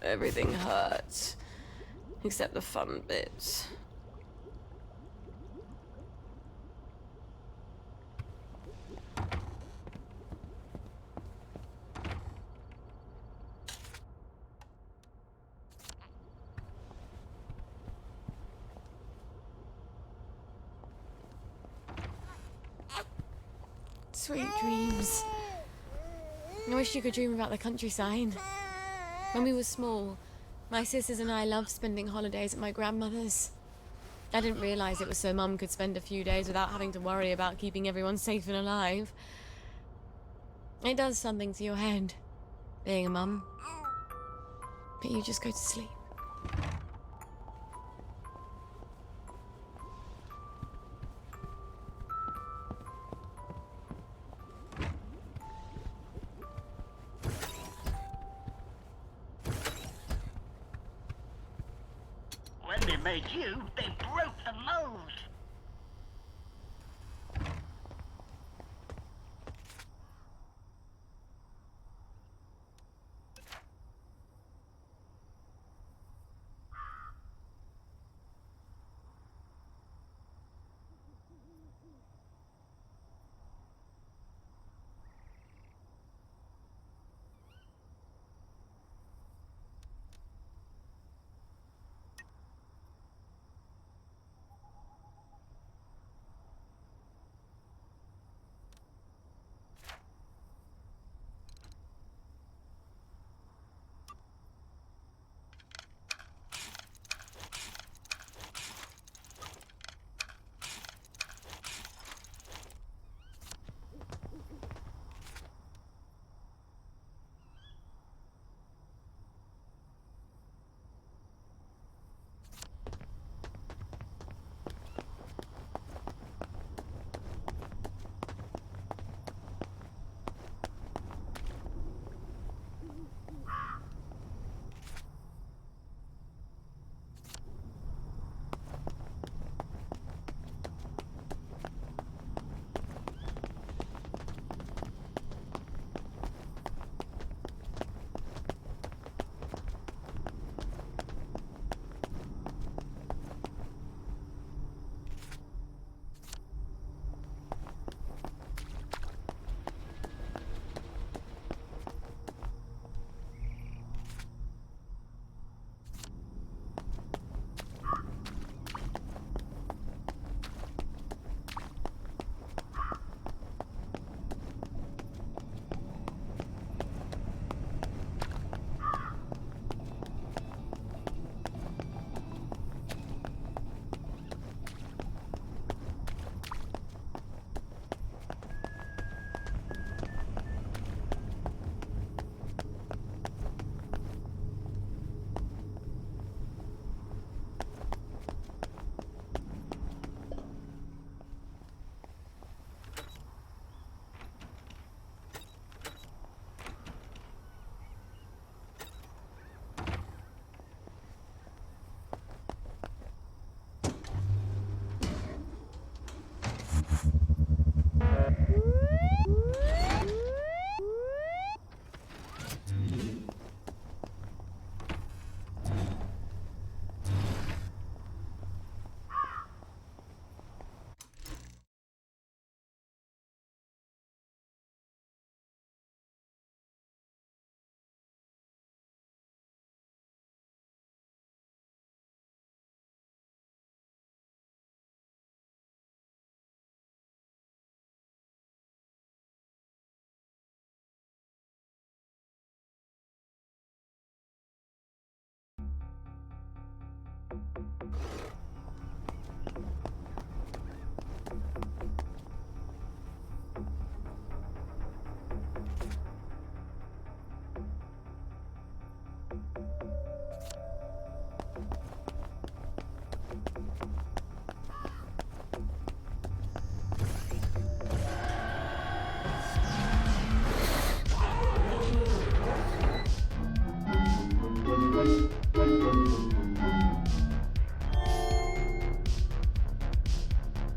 Everything hurts. Except the fun bits. Sweet dreams. I wish you could dream about the countryside. When we were small, my sisters and I loved spending holidays at my grandmother's. I didn't realise it was so Mum could spend a few days without having to worry about keeping everyone safe and alive. It does something to your head, being a mum. But you just go to sleep. When they made you, they broke the mold.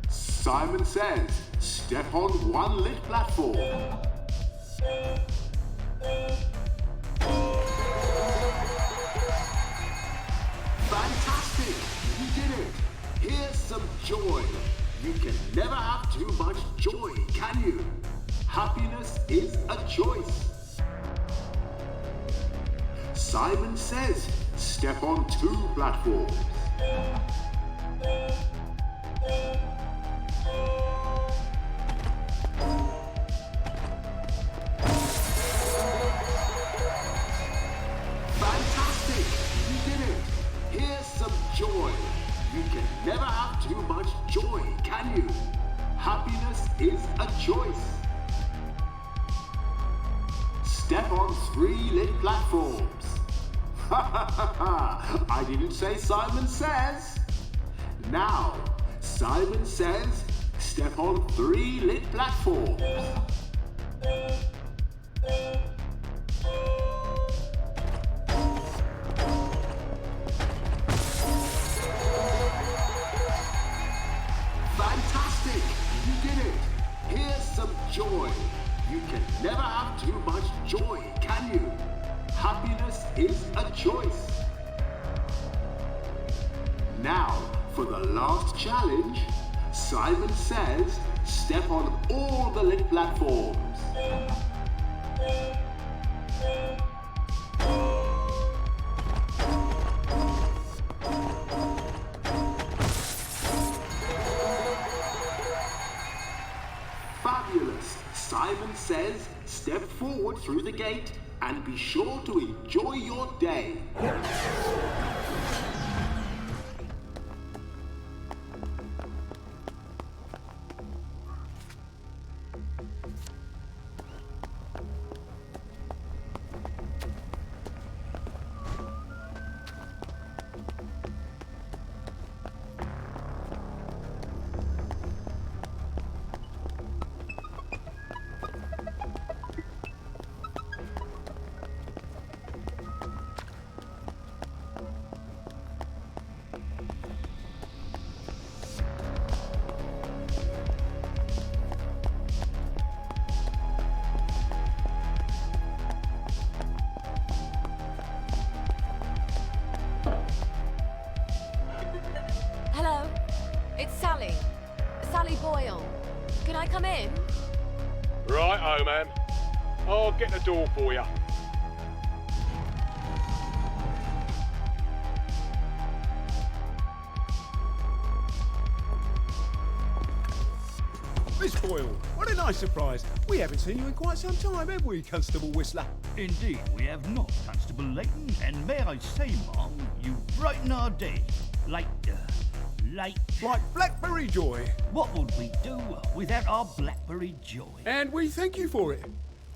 Simon says, step on one lit platform. some joy. You can never have too much joy, can you? Happiness is a choice. Simon Says, step on 2 platforms. Fantastic! You did it! Here's some joy. You can never have too much joy, can you? Happiness is a choice. Step on 3 lit platforms. Ha ha ha ha! I didn't say Simon Says. Now, Simon Says, step on 3 lit platforms. Fantastic! You did it! Here's some joy. You can never have too much joy, can you? Happiness is a choice. Now, for the last challenge, Simon Says, step on all the lit platforms. Fabulous! Simon Says, step forward through the gate and be sure to enjoy your day. Hello, it's Sally. Sally Boyle. Can I come in? Right, ma'am. I'll get the door for you. Miss Boyle, what a nice surprise. We haven't seen you in quite some time, have we, Constable Whistler? Indeed, we have not, Constable Layton, and may I say, Mom, you brighten our day. Like Blackberry Joy. what would we do without our Blackberry Joy? And we thank you for it,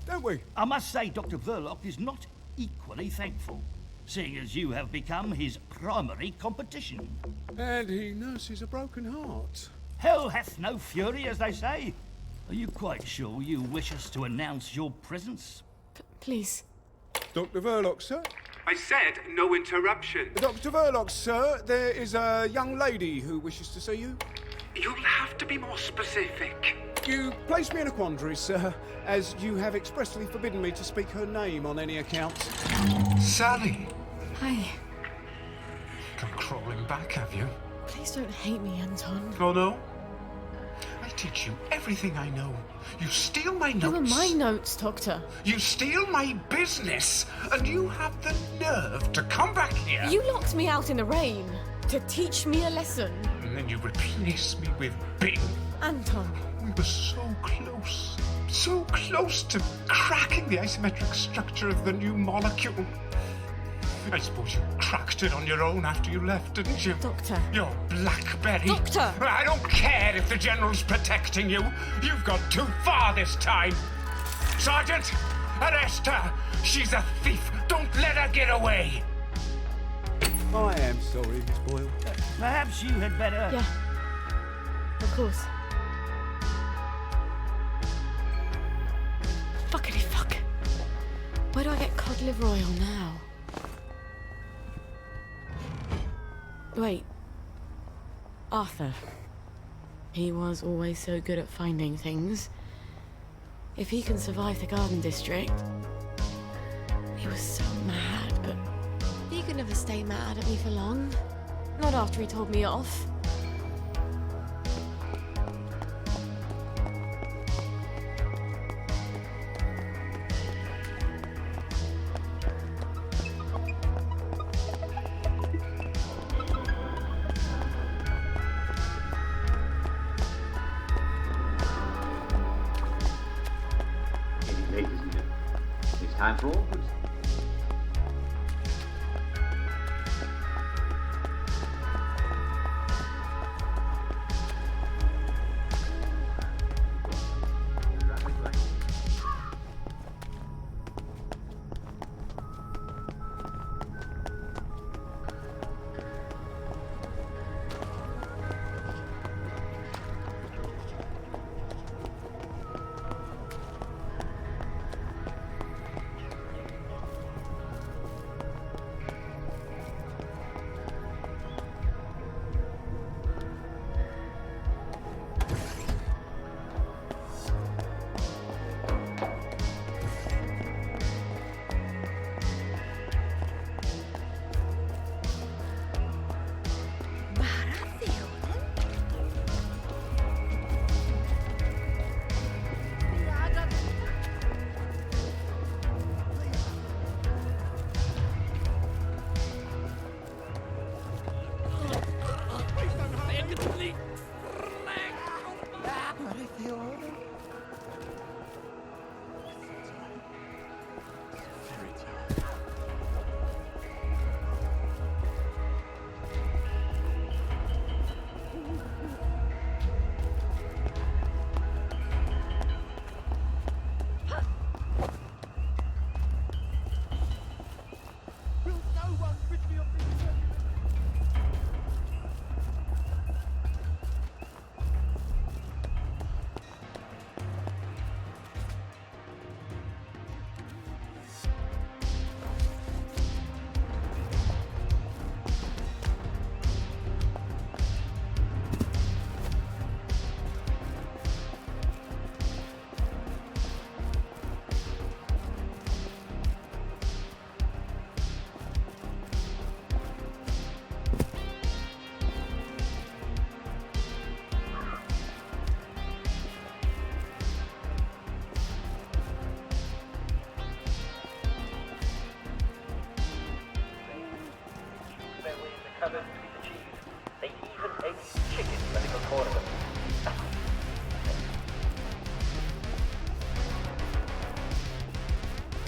don't we? I must say Dr. Verloc is not equally thankful, seeing as you have become his primary competition. And he nurses a broken heart. Hell hath no fury, as they say. Are you quite sure you wish us to announce your presence? Please. Dr. Verloc, sir? I said no interruption. Dr. Verloc, sir, there is a young lady who wishes to see you. You'll have to be more specific. You place me in a quandary, sir, as you have expressly forbidden me to speak her name on any account. Sally, Hi. come crawling back, have you? Please don't hate me, Anton. Oh no? I teach you everything I know. You steal my notes. They were my notes, Doctor. You steal my business, and you have the nerve to come back here. You locked me out in the rain to teach me a lesson. And then you replace me with Bing. Anton. We were so close to cracking the isometric structure of the new molecule. I suppose you cracked it on your own after you left, didn't you? Doctor. Your Blackberry. Doctor! I don't care if the General's protecting you. You've gone too far this time. Sergeant, arrest her. She's a thief. Don't let her get away. I am sorry, Miss Boyle. Perhaps you had better... Yeah. Of course. Fuckity fuck. Where do I get cod liver oil now? Wait. Arthur. He was always so good at finding things. If he can survive the Garden District... He was so mad, but... He could never stay mad at me for long. Not after he told me off. late, isn't it? It's time for all good.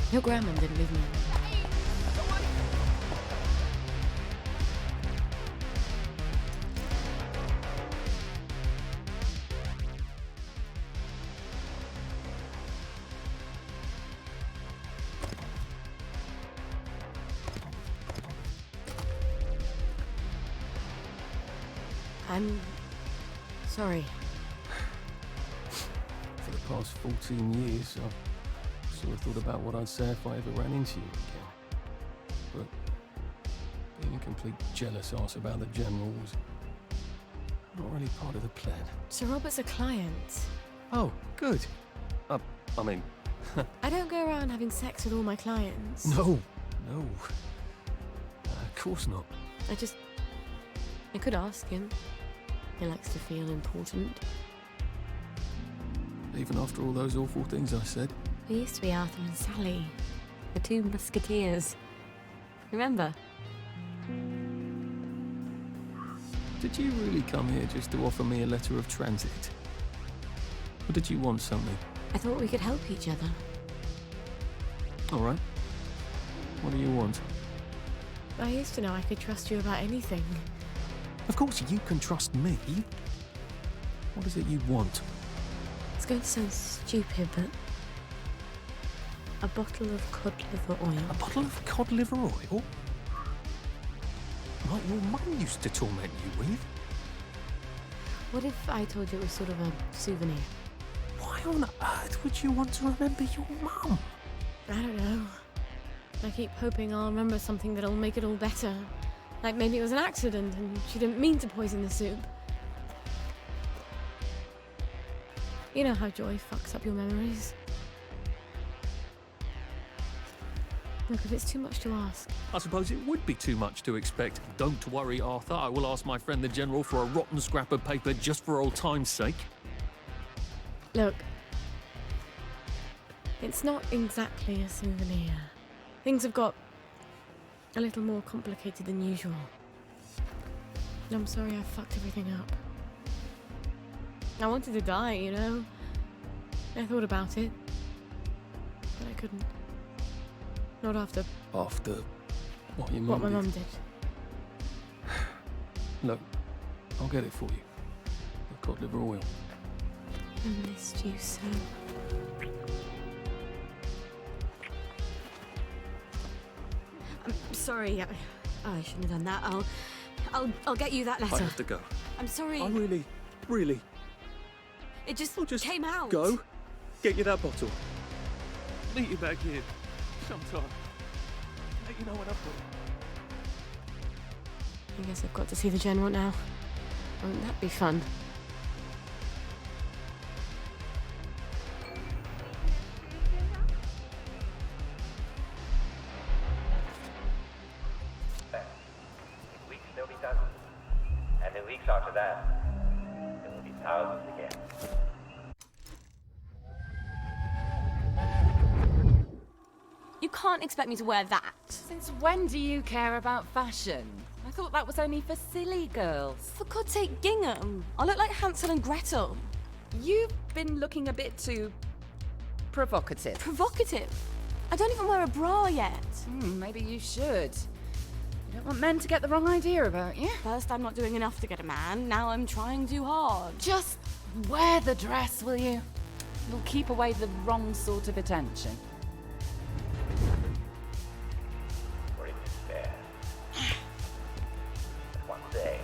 Your grandma didn't leave me. I'm sorry. For the past 14 years, I've sort of thought about what I'd say if I ever ran into you again. But being a complete jealous arse about the General was not really part of the plan. Sir Robert's a client. Oh, good. I mean... I don't go around having sex with all my clients. No. Of course not. I could ask him. He likes to feel important. Even after all those awful things I said. We used to be Arthur and Sally, the two musketeers. Remember? Did you really come here just to offer me a letter of transit? Or did you want something? I thought we could help each other. All right. What do you want? I used to know I could trust you about anything. Of course you can trust me. What is it you want? It's going to sound stupid, but... a bottle of cod liver oil. A bottle of cod liver oil? Like your mum used to torment you with? What if I told you it was sort of a souvenir? Why on earth would you want to remember your mum? I don't know. I keep hoping I'll remember something that'll make it all better. Like maybe it was an accident and she didn't mean to poison the soup. You know how joy fucks up your memories. Look, if it's too much to ask... I suppose it would be too much to expect. Don't worry, Arthur. I will ask my friend the General for a rotten scrap of paper just for old time's sake. Look. It's not exactly a souvenir. Things have got a little more complicated than usual. And I'm sorry I fucked everything up. I wanted to die, you know? I thought about it. but I couldn't. Not after After what your what mum my did. mum did. Look, I'll get it for you. The cod liver oil. I missed you so. I'm sorry. I shouldn't have done that. I'll get you that letter. I have to go. I'm sorry. I really. It just I'll just came out. go. Get you that bottle. Meet you back here sometime. Let you know when I've got it. I guess I've got to see the General now. Won't that be fun? In weeks there'll be dozens. And in weeks after that, there will be thousands again. You can't expect me to wear that. Since when do you care about fashion? I thought that was only for silly girls. For God's sake, gingham. I look like Hansel and Gretel. You've been looking a bit too provocative. Provocative. I don't even wear a bra yet. Maybe you should. You don't want men to get the wrong idea about you. First, I'm not doing enough to get a man. Now I'm trying too hard. Just wear the dress, will you? It'll keep away the wrong sort of attention. Or in despair. But one day,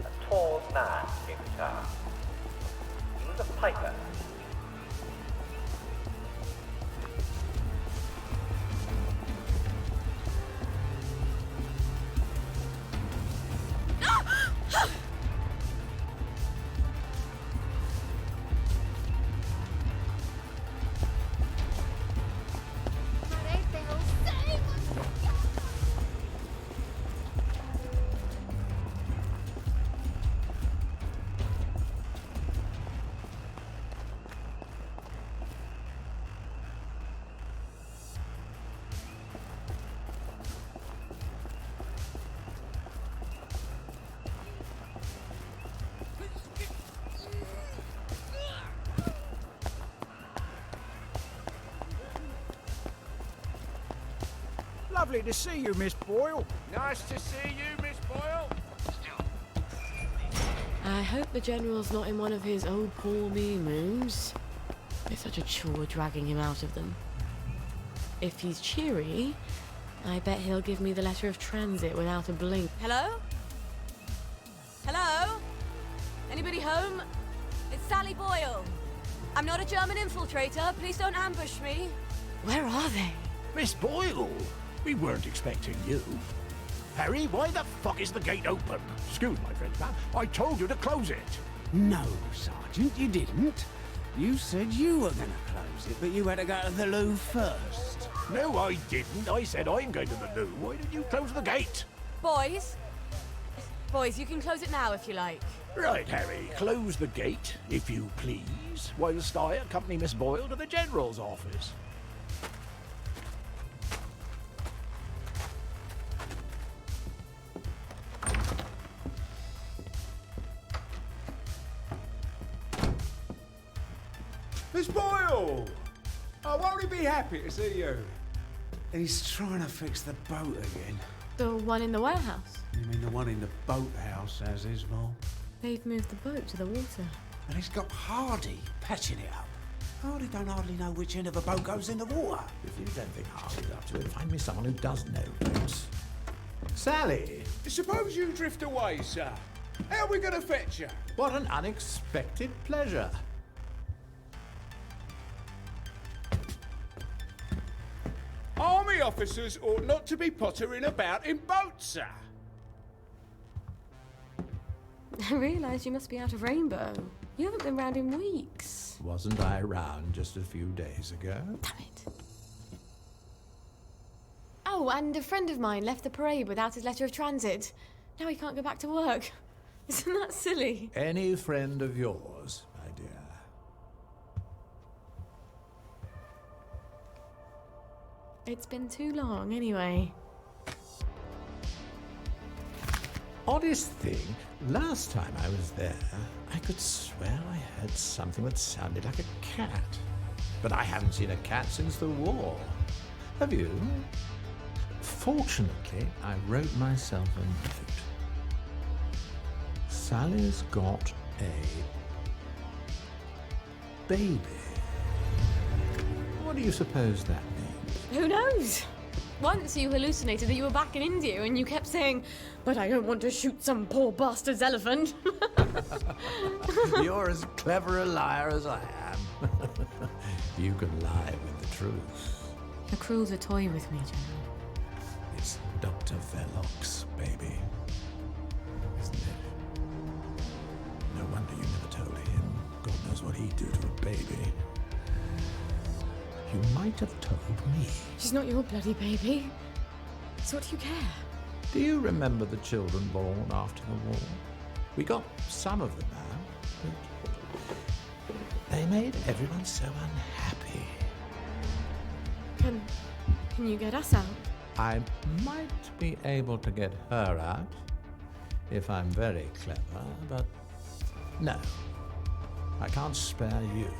a tall man came to town. He was a piper. Lovely to see you, Miss Boyle. Nice to see you, Miss Boyle. I hope the General's not in one of his oh poor me moods. It's such a chore dragging him out of them. If he's cheery, I bet he'll give me the letter of transit without a blink. Hello? Hello? Anybody home? It's Sally Boyle. I'm not a German infiltrator. Please don't ambush me. Where are they? Miss Boyle, we weren't expecting you. Harry, why the fuck is the gate open? Excuse my French, man. I told you to close it. No, Sergeant, you didn't. You said you were going to close it, but you had to go to the loo first. No, I didn't. I said I'm going to the loo. Why did you close the gate? Boys, you can close it now if you like. Right, Harry, close the gate, if you please, whilst I accompany Miss Boyle to the General's office. Miss Boyle! Oh, won't he be happy to see you? He's trying to fix the boat again. The one in the warehouse. You mean the one in the boathouse, as is, Mom? They've moved the boat to the water. And he's got Hardy patching it up. Hardy don't hardly know which end of a boat goes in the water. If you don't think Hardy's up to it, find me someone who does know boats. Sally! Suppose you drift away, sir. How are we going to fetch you? What an unexpected pleasure. Army officers ought not to be pottering about in boats, sir. I realise you must be out of Rainbow. You haven't been round in weeks. Wasn't I around just a few days ago? Damn it. Oh, and a friend of mine left the parade without his letter of transit. Now he can't go back to work. Isn't that silly? Any friend of yours, my dear. It's been too long, anyway. Oddest thing, last time I was there, I could swear I heard something that sounded like a cat. but I haven't seen a cat since the war. Have you? Fortunately, I wrote myself a note. Sally's got a baby. What do you suppose that means? Who knows? Once you hallucinated that you were back in India and you kept saying, "But I don't want to shoot some poor bastard's elephant." You're as clever a liar as I am. You can lie with the truth. The crew's a toy with me, General. It's Dr. Verloc's baby, isn't it? No wonder you never told him. God knows what he'd do to a baby. You might have told me. She's not your bloody baby. So what do you care? Do you remember the children born after the war? We got some of them now, but they made everyone so unhappy. Can you get us out? I might be able to get her out if I'm very clever, but no, I can't spare you.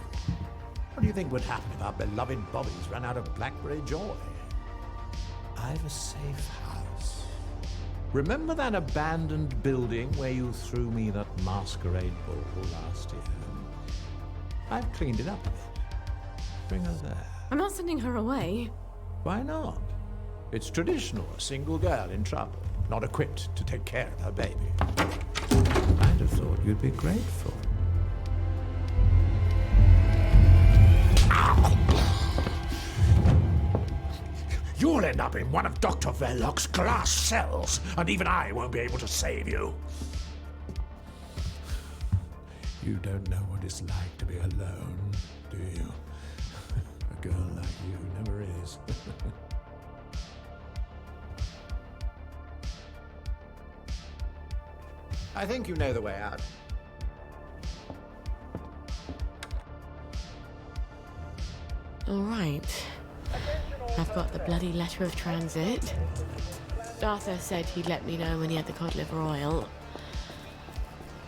What do you think would happen if our beloved bobbies ran out of blackberry joy? I've a safe house. Remember that abandoned building where you threw me that masquerade ball last year? I've cleaned it up a bit. Bring her there. I'm not sending her away. Why not? It's traditional, a single girl in trouble, not equipped to take care of her baby. I'd have thought you'd be grateful. You'll end up in one of Dr. Verloc's glass cells, and even I won't be able to save you. You don't know what it's like to be alone, do you? A girl like you never is. I think you know the way out. All right. I've got the bloody letter of transit. Arthur said he'd let me know when he had the cod liver oil.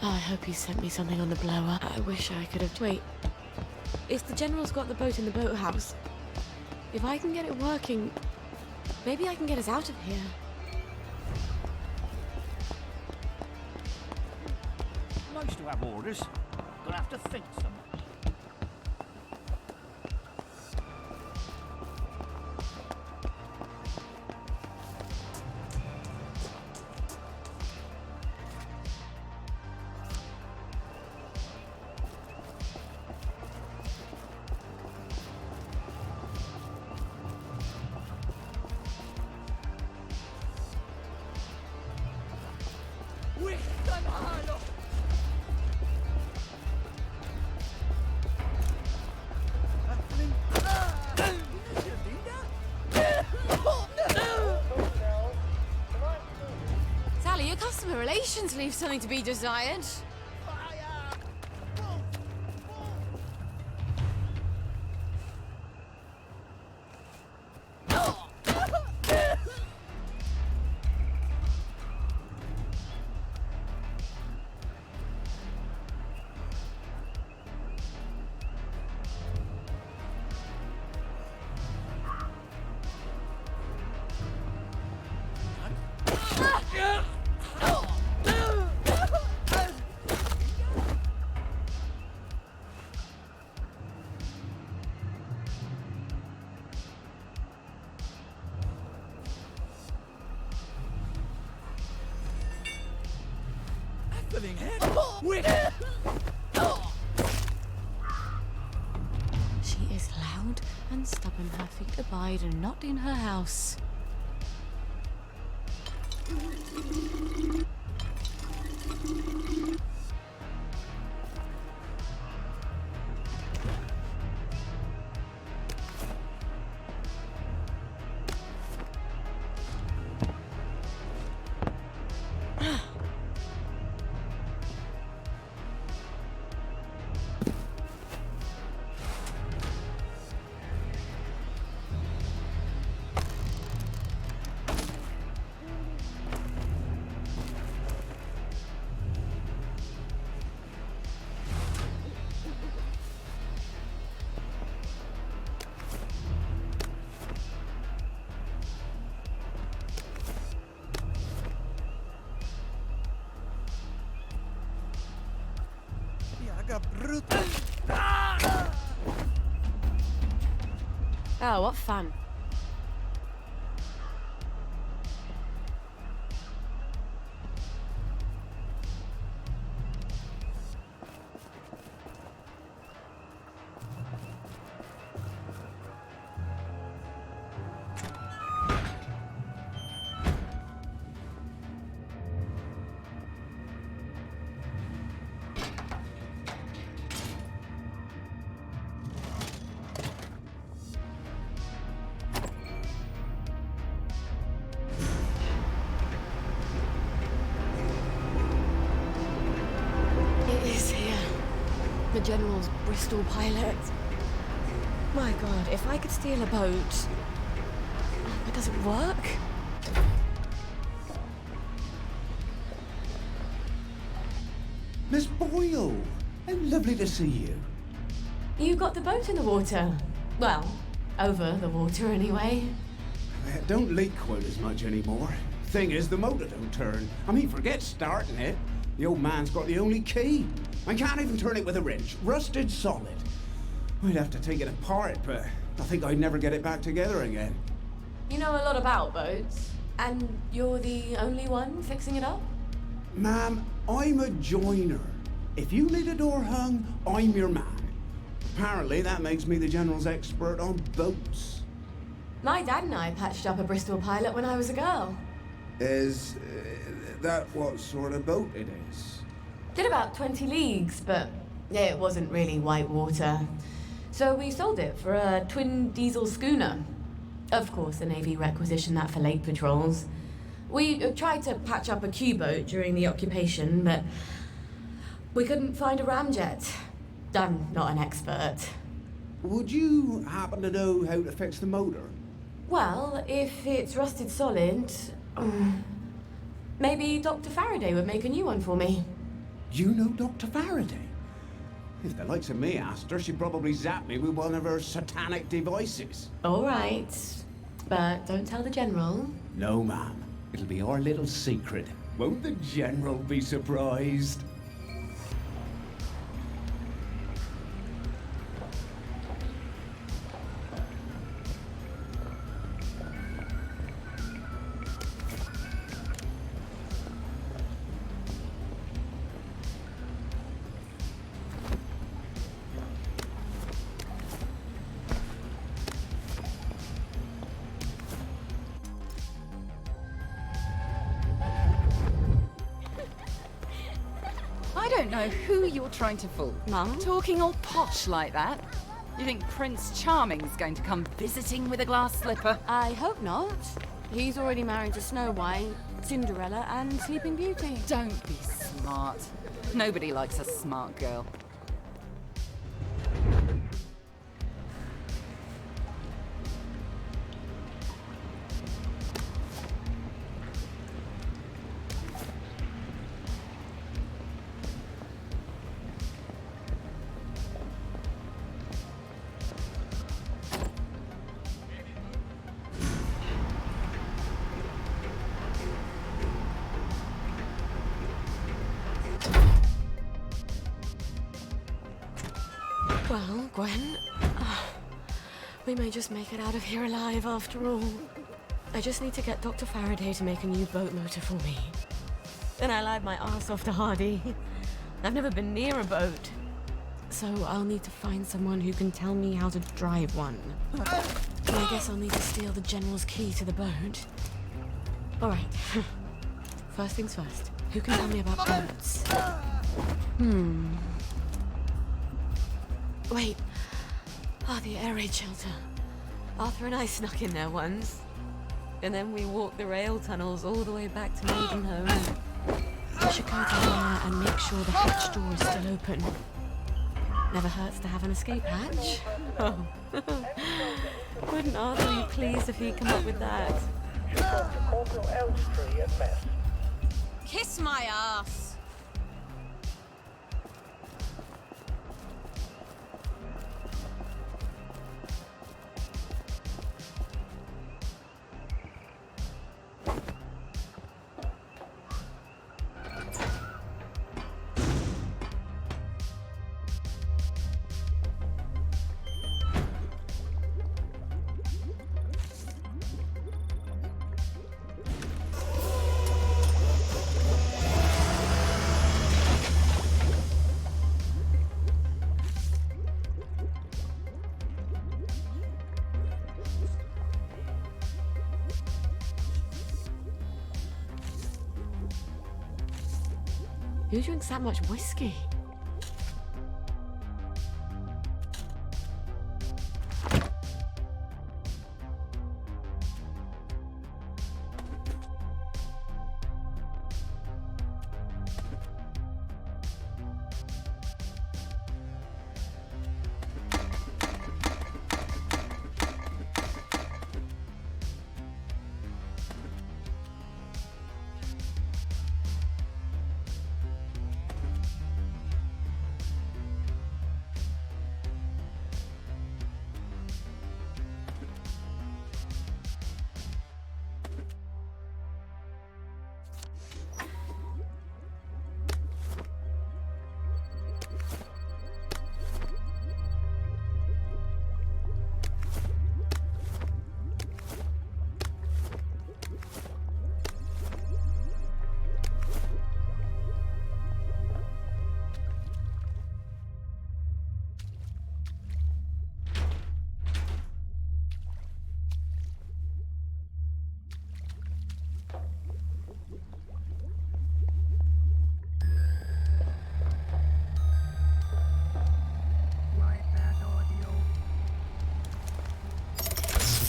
Oh, I hope he sent me something on the blower. I wish I could have... Wait. If the General's got the boat in the boathouse, if I can get it working, maybe I can get us out of here. Nice to have orders. Gonna have to think some. Sally, your customer relations leave something to be desired. She is loud and stubborn. Her feet abide and not in her house. Oh, what fun. The General's Bristol pilot. My God, if I could steal a boat, but does it work? Miss Boyle, how lovely to see you. You got the boat in the water. Well, over the water anyway. It don't leak quite as much anymore. Thing is, the motor don't turn. I mean, forget starting it. The old man's got the only key. I can't even turn it with a wrench. Rusted solid. I'd have to take it apart, but I think I'd never get it back together again. You know a lot about boats, and you're the only one fixing it up? Ma'am, I'm a joiner. If you need a door hung, I'm your man. Apparently, that makes me the General's expert on boats. My dad and I patched up a Bristol pilot when I was a girl. Is that what sort of boat it is? Did about 20 leagues, but it wasn't really white water. So we sold it for a twin diesel schooner. Of course, the Navy requisitioned that for lake patrols. We tried to patch up a Q-boat during the occupation, but we couldn't find a ramjet. I'm not an expert. Would you happen to know how to fix the motor? Well, if it's rusted solid, maybe Dr. Faraday would make a new one for me. You know Dr. Faraday? If the likes of me asked her, she'd probably zap me with one of her satanic devices. All right, but don't tell the General. No, ma'am. It'll be our little secret. Won't the General be surprised? I don't know who you're trying to fool. Mum? Talking all posh like that. You think Prince Charming's going to come visiting with a glass slipper? I hope not. He's already married to Snow White, Cinderella, and Sleeping Beauty. Don't be smart. Nobody likes a smart girl. Well, Gwen, we may just make it out of here alive after all. I just need to get Dr. Faraday to make a new boat motor for me. Then I lied my ass off to Hardy. I've never been near a boat. So I'll need to find someone who can tell me how to drive one. And I guess I'll need to steal the General's key to the boat. All right. First things first. Who can tell me about boats? Wait. The air raid shelter. Arthur and I snuck in there once. And then we walked the rail tunnels all the way back to Maidenhome. I should go down there and make sure the hatch door is still open. Never hurts to have an escape hatch. Oh. Wouldn't Arthur be pleased if he'd come up with that? Kiss my ass! Who drinks that much whiskey?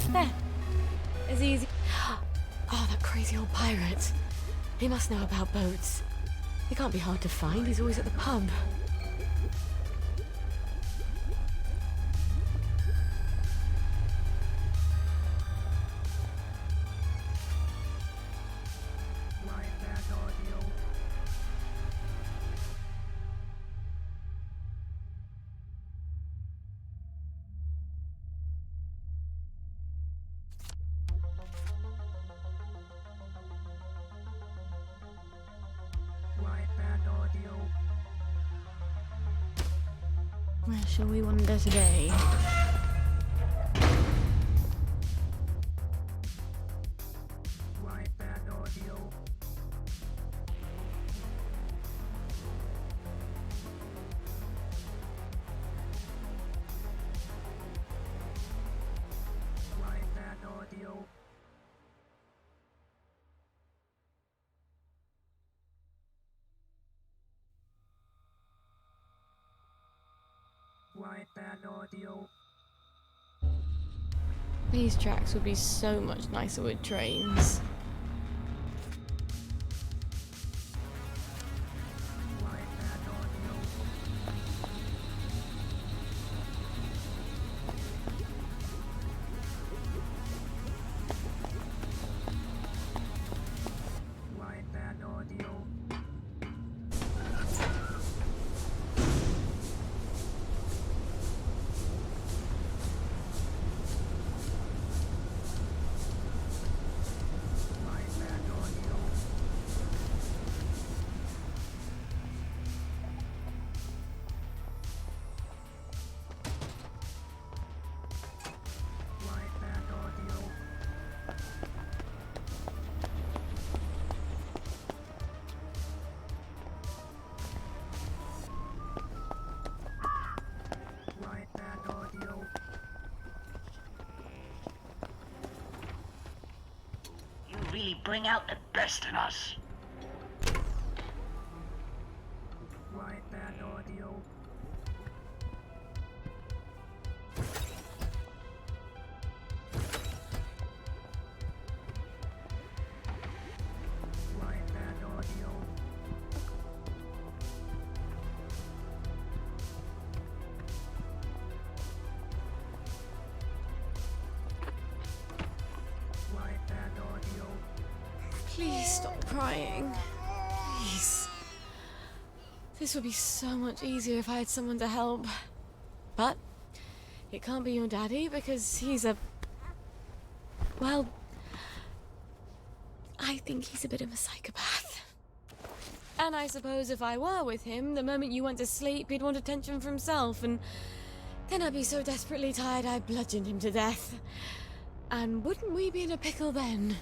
There. As easy. Oh, that crazy old pirate. He must know about boats. He can't be hard to find. He's always at the pub. Where shall we wander today? These tracks would be so much nicer with trains. Really bring out the best in us. Please stop crying. Please. This would be so much easier if I had someone to help. But it can't be your daddy because he's a... Well, I think he's a bit of a psychopath. And I suppose if I were with him, the moment you went to sleep, he'd want attention for himself, and then I'd be so desperately tired I'd bludgeon him to death. And wouldn't we be in a pickle then?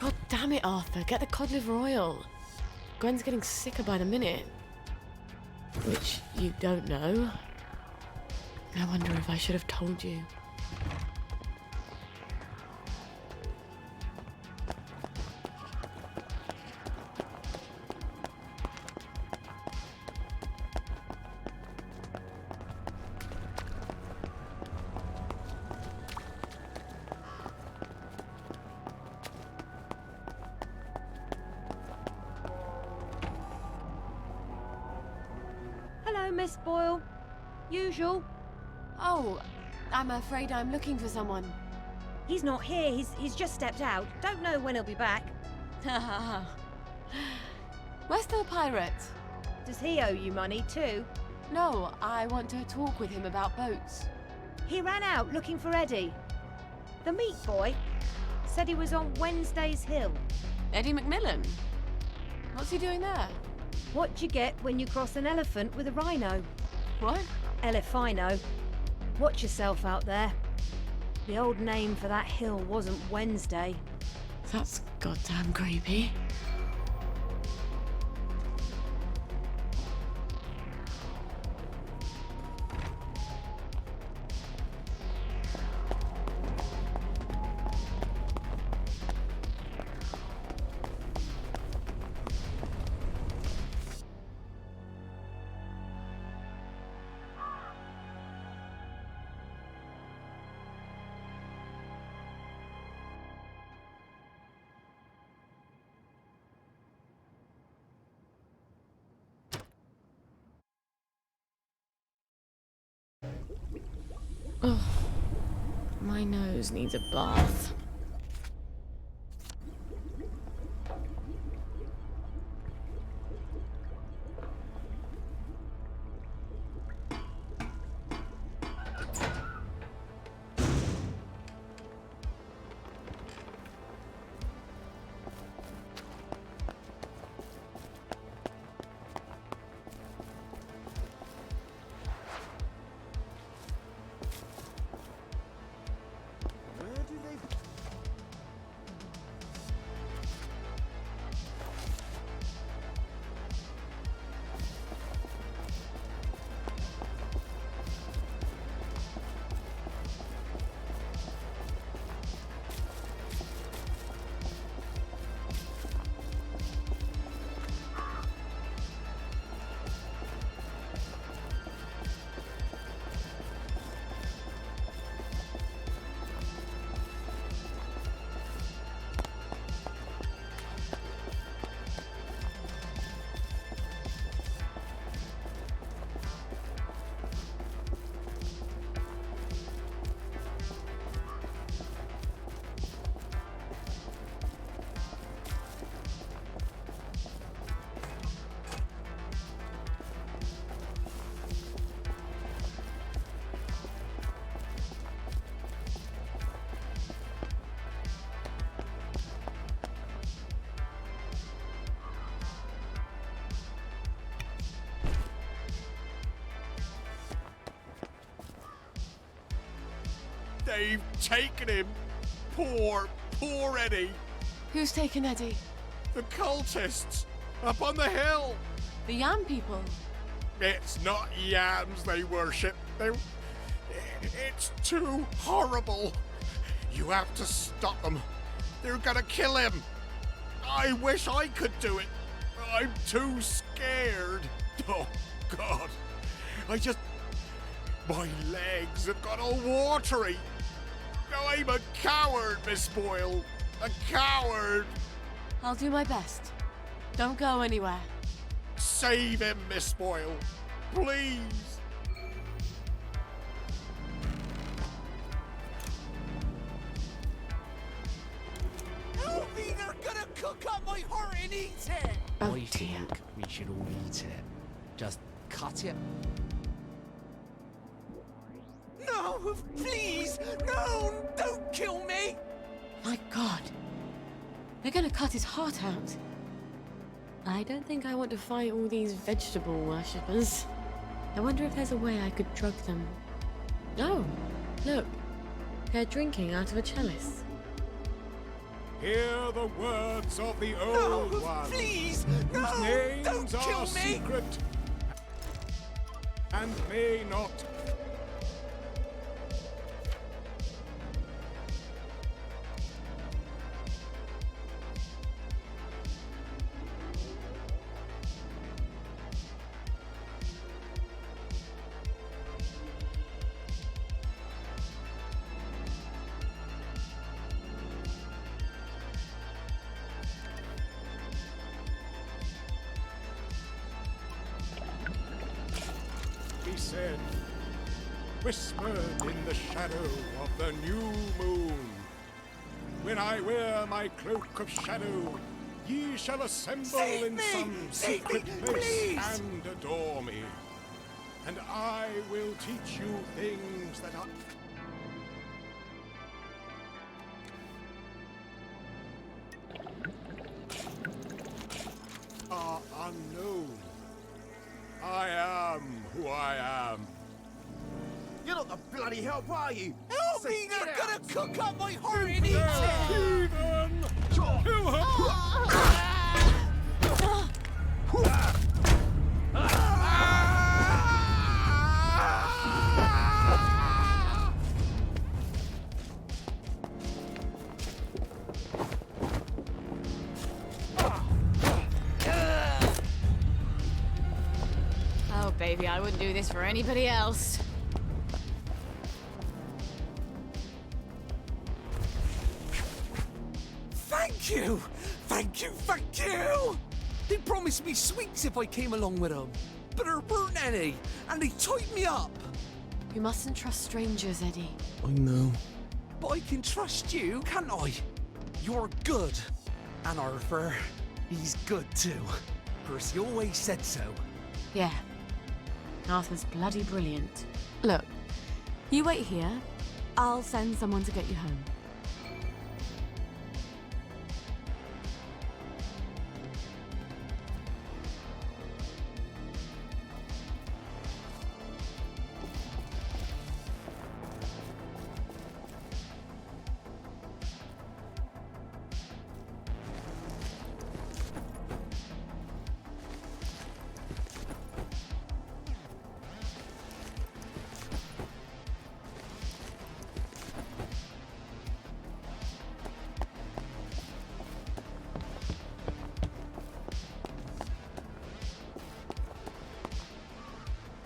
God damn it, Arthur. Get the cod liver oil. Gwen's getting sicker by the minute. Which you don't know. I wonder if I should have told you. Hello, Miss Boyle. Usual. Oh, I'm afraid I'm looking for someone. He's not here. He's just stepped out. Don't know when he'll be back. Where's the pirate? Does he owe you money too? No, I want to talk with him about boats. He ran out looking for Eddie. The meat boy said he was on Wednesday's Hill. Eddie McMillan? What's he doing there? What you get when you cross an elephant with a rhino. What? Elephino. Watch yourself out there. The old name for that hill wasn't Wednesday. That's goddamn creepy. Oh, my nose needs a bath. They've taken him. Poor Eddie. Who's taken Eddie? The cultists up on the hill. The Yam people? It's not yams they worship. It's too horrible. You have to stop them. They're gonna kill him. I wish I could do it. I'm too scared. Oh, God. My legs have got all watery. No, I'm a coward, Miss Boyle. A coward. I'll do my best. Don't go anywhere. Save him, Miss Boyle. Please. Help me, they're gonna cook up my heart and eat it! Oh, I think we should all eat it. Just cut it. No, please! No! Don't kill me! My God. They're gonna cut his heart out. I don't think I want to fight all these vegetable worshippers. I wonder if there's a way I could drug them. Oh, look. They're drinking out of a chalice. Hear the words of the old ones, please, whose no, names don't kill are me. secret and may not. He said, whispered in the shadow of the new moon, when I wear my cloak of shadow, ye shall assemble in some secret place and adore me. And I will teach you things that are unknown. I am who I am. You're not the bloody help, are you? Help me! They're gonna cook up my heart and eat Oh, baby, I wouldn't do this for anybody else. Thank you! Thank you, thank you! They promised me sweets if I came along with them, but there weren't any, and they tied me up. You mustn't trust strangers, Eddie. I know. But I can trust you, can't I? You're good. And Arthur, he's good too. Percy always said so. Yeah. Arthur's bloody brilliant. Look, you wait here. I'll send someone to get you home.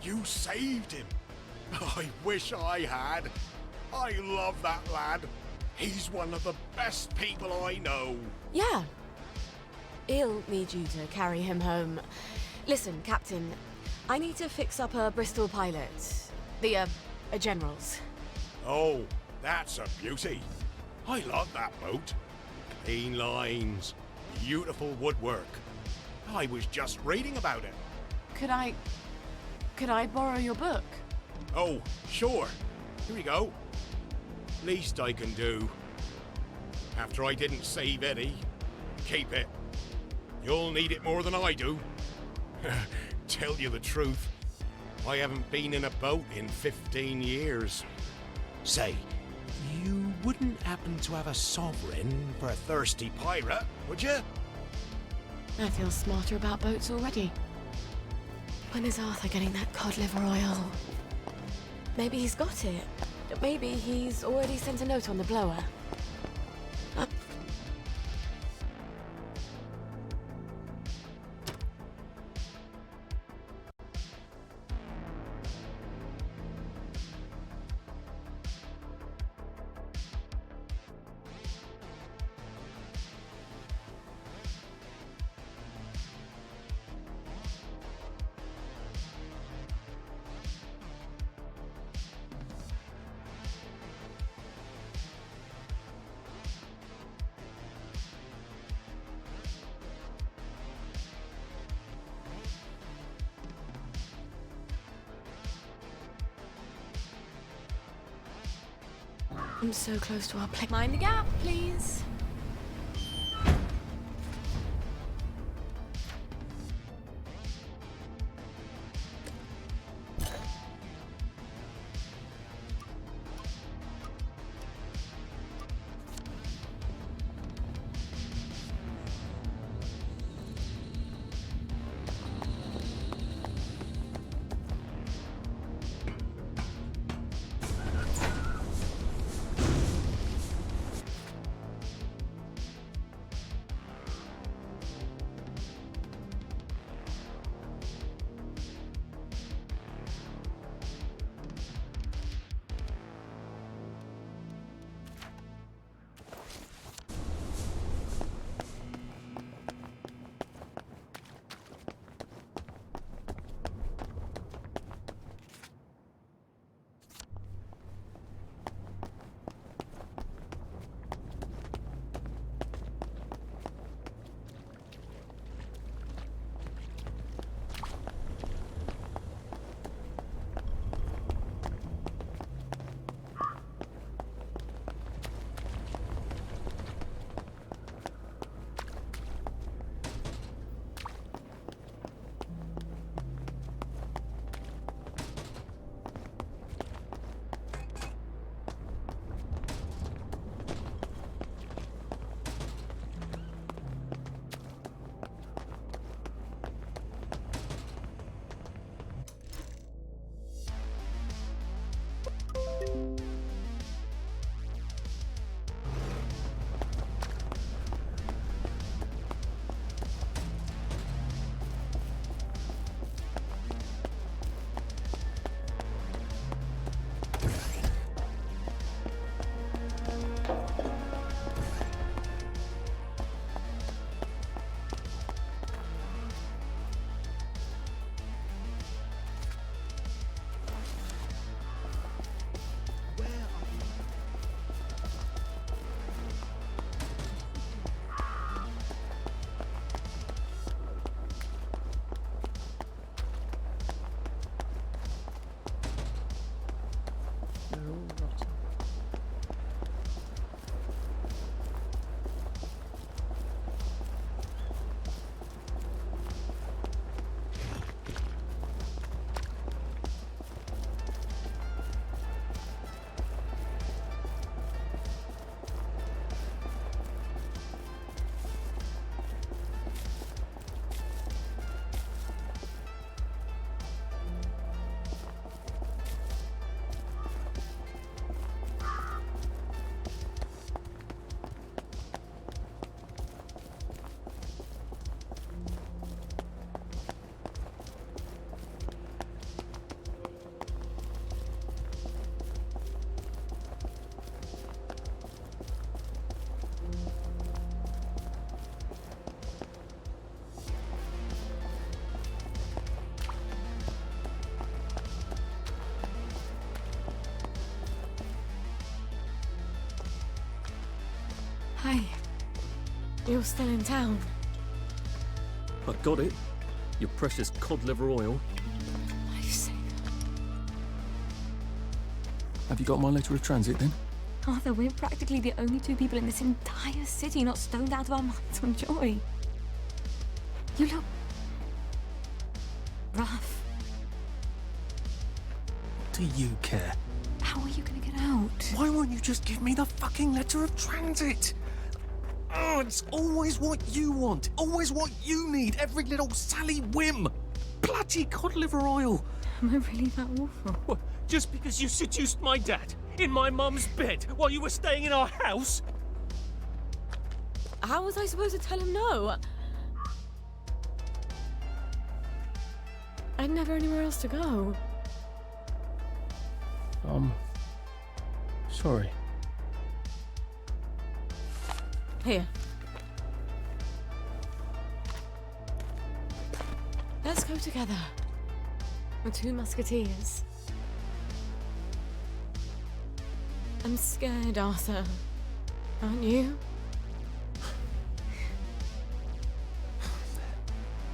You saved him. I wish I had. I love that lad. He's one of the best people I know. Yeah. He'll need you to carry him home. Listen, Captain, I need to fix up a Bristol pilot. The General's. Oh, that's a beauty. I love that boat. Clean lines, beautiful woodwork. I was just reading about it. Could I borrow your book? Oh, sure. Here we go. Least I can do. After I didn't save Eddie, keep it. You'll need it more than I do. Tell you the truth, I haven't been in a boat in 15 years. Say, you wouldn't happen to have a sovereign for a thirsty pirate, would you? I feel smarter about boats already. When is Arthur getting that cod liver oil? Maybe he's got it. Maybe he's already sent a note on the blower. I'm so close to our plane. Mind the gap, please. Hi. You're still in town. I got it. Your precious cod liver oil. Lifesaver. Have you got my letter of transit then? Arthur, we're practically the only two people in this entire city not stoned out of our minds on joy. You look rough. Do you care? How are you gonna get out? Why won't you just give me the fucking letter of transit? Oh, it's always what you want. Always what you need. Every little Sally whim. Bloody cod liver oil. Am I really that awful? What? Just because you seduced my dad in my mum's bed while you were staying in our house? How was I supposed to tell him no? I'd never anywhere else to go. Sorry. Here. Let's go together. We're two musketeers. I'm scared, Arthur. Aren't you?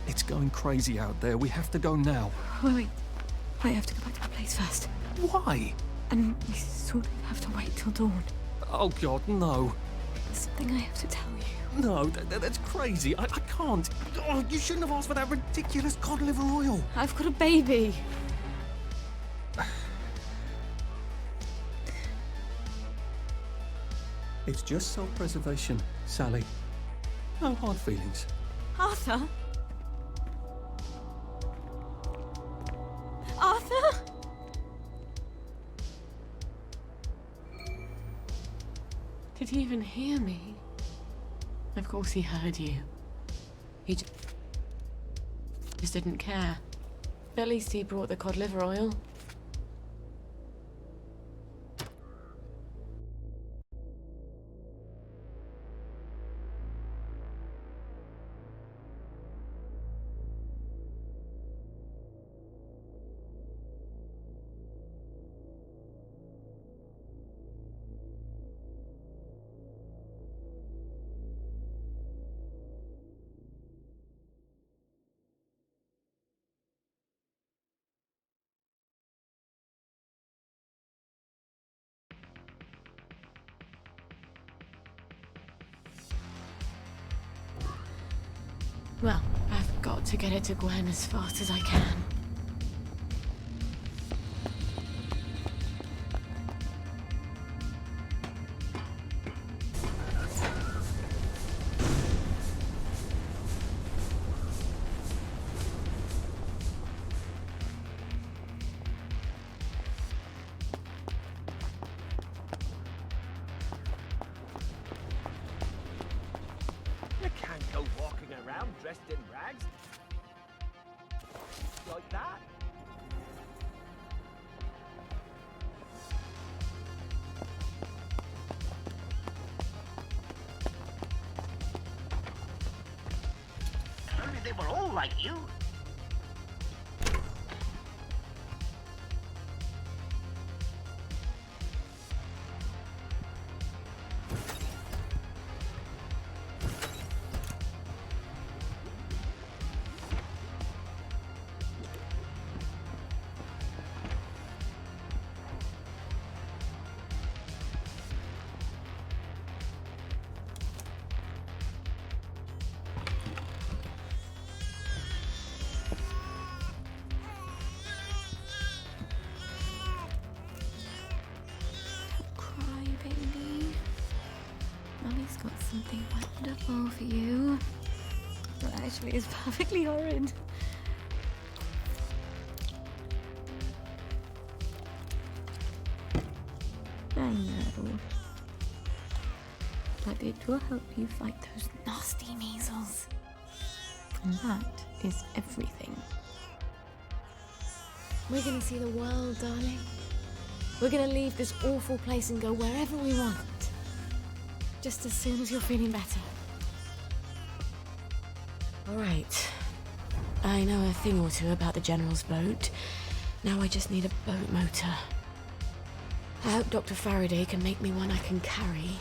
It's going crazy out there. We have to go now. Wait. I have to go back to my place first. Why? And we sort of have to wait till dawn. Oh, God, no. There's something I have to tell you. No, that's crazy. I can't. Oh, you shouldn't have asked for that ridiculous cod liver oil. I've got a baby. It's just self-preservation, Sally. No hard feelings. Arthur? Arthur? Did he even hear me? Of course he heard you. He just didn't care. At least he brought the cod liver oil. Well, I've got to get it to Gwen as fast as I can. You can't go walking around dressed in rags. Like that. If only they were all like you. Cry, baby. Mummy's got something wonderful for you. Well, actually, it's perfectly horrid. I know. But it will help you fight those nasty measles. And that is everything. We're gonna see the world, darling. We're gonna leave this awful place and go wherever we want. Just as soon as you're feeling better. Alright. I know a thing or two about the General's boat. Now I just need a boat motor. I hope Dr. Faraday can make me one I can carry.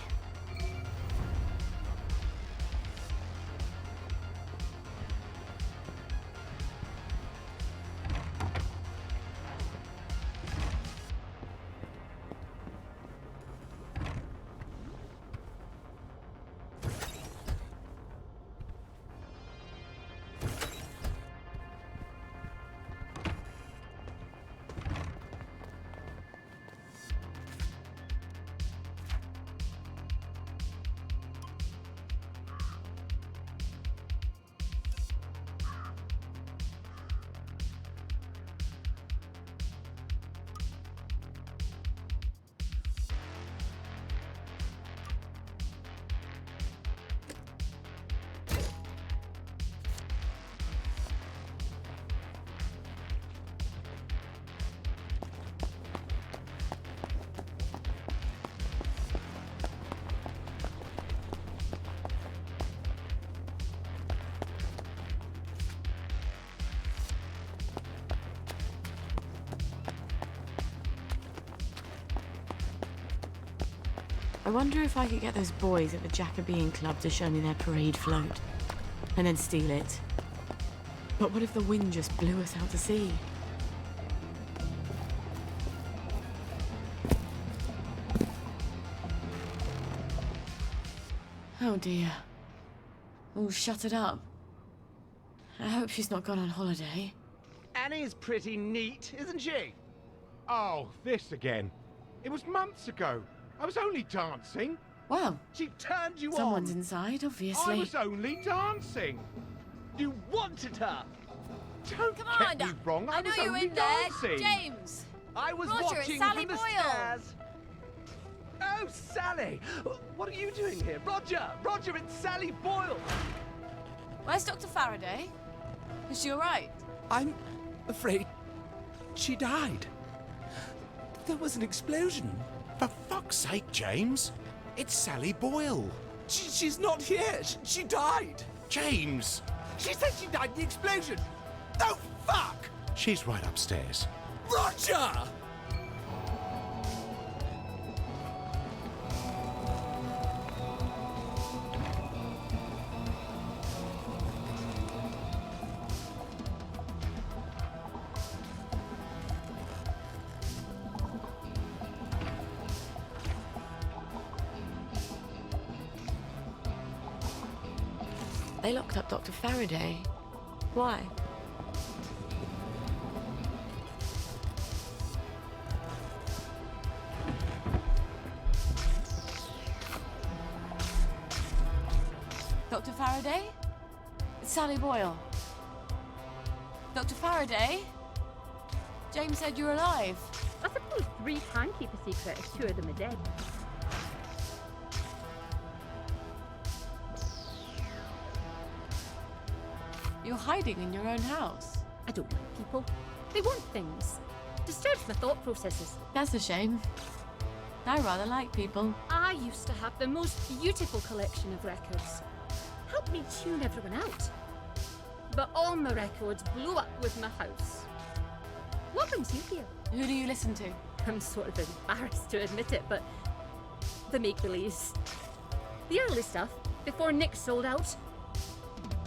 wonder if I could get those boys at the Jacobean Club to show me their parade float, and then steal it. But what if the wind just blew us out to sea? Oh dear. Oh, shut it up. I hope she's not gone on holiday. Annie's pretty neat, isn't she? Oh, this again. It was months ago. I was only dancing. Well, she turned you someone's on. inside, obviously. I was only dancing. You wanted her. Don't Come get on, me wrong. I was know you're only in there, dancing. James. I was Roger, watching it's Sally from the Boyle. stairs. Oh, Sally! What are you doing here? Roger! Roger, it's Sally Boyle! Where's Dr. Faraday? Is she alright? I'm afraid she died. There was an explosion. For fuck's sake, James. It's Sally Boyle. She's not here. She died. James! She said she died in the explosion. Oh, fuck! She's right upstairs. Roger! They locked up Dr. Faraday. Why? Dr. Faraday? It's Sally Boyle. Dr. Faraday? James said you're alive. I suppose 3 can keep a secret if 2 of them are dead. You're hiding in your own house. I don't like people. They want things. Disturbs my thought processes. That's a shame. I rather like people. I used to have the most beautiful collection of records. Helped me tune everyone out. But all my records blew up with my house. What brings you here? Who do you listen to? I'm sort of embarrassed to admit it, but the make-believes. The early stuff, before Nick sold out.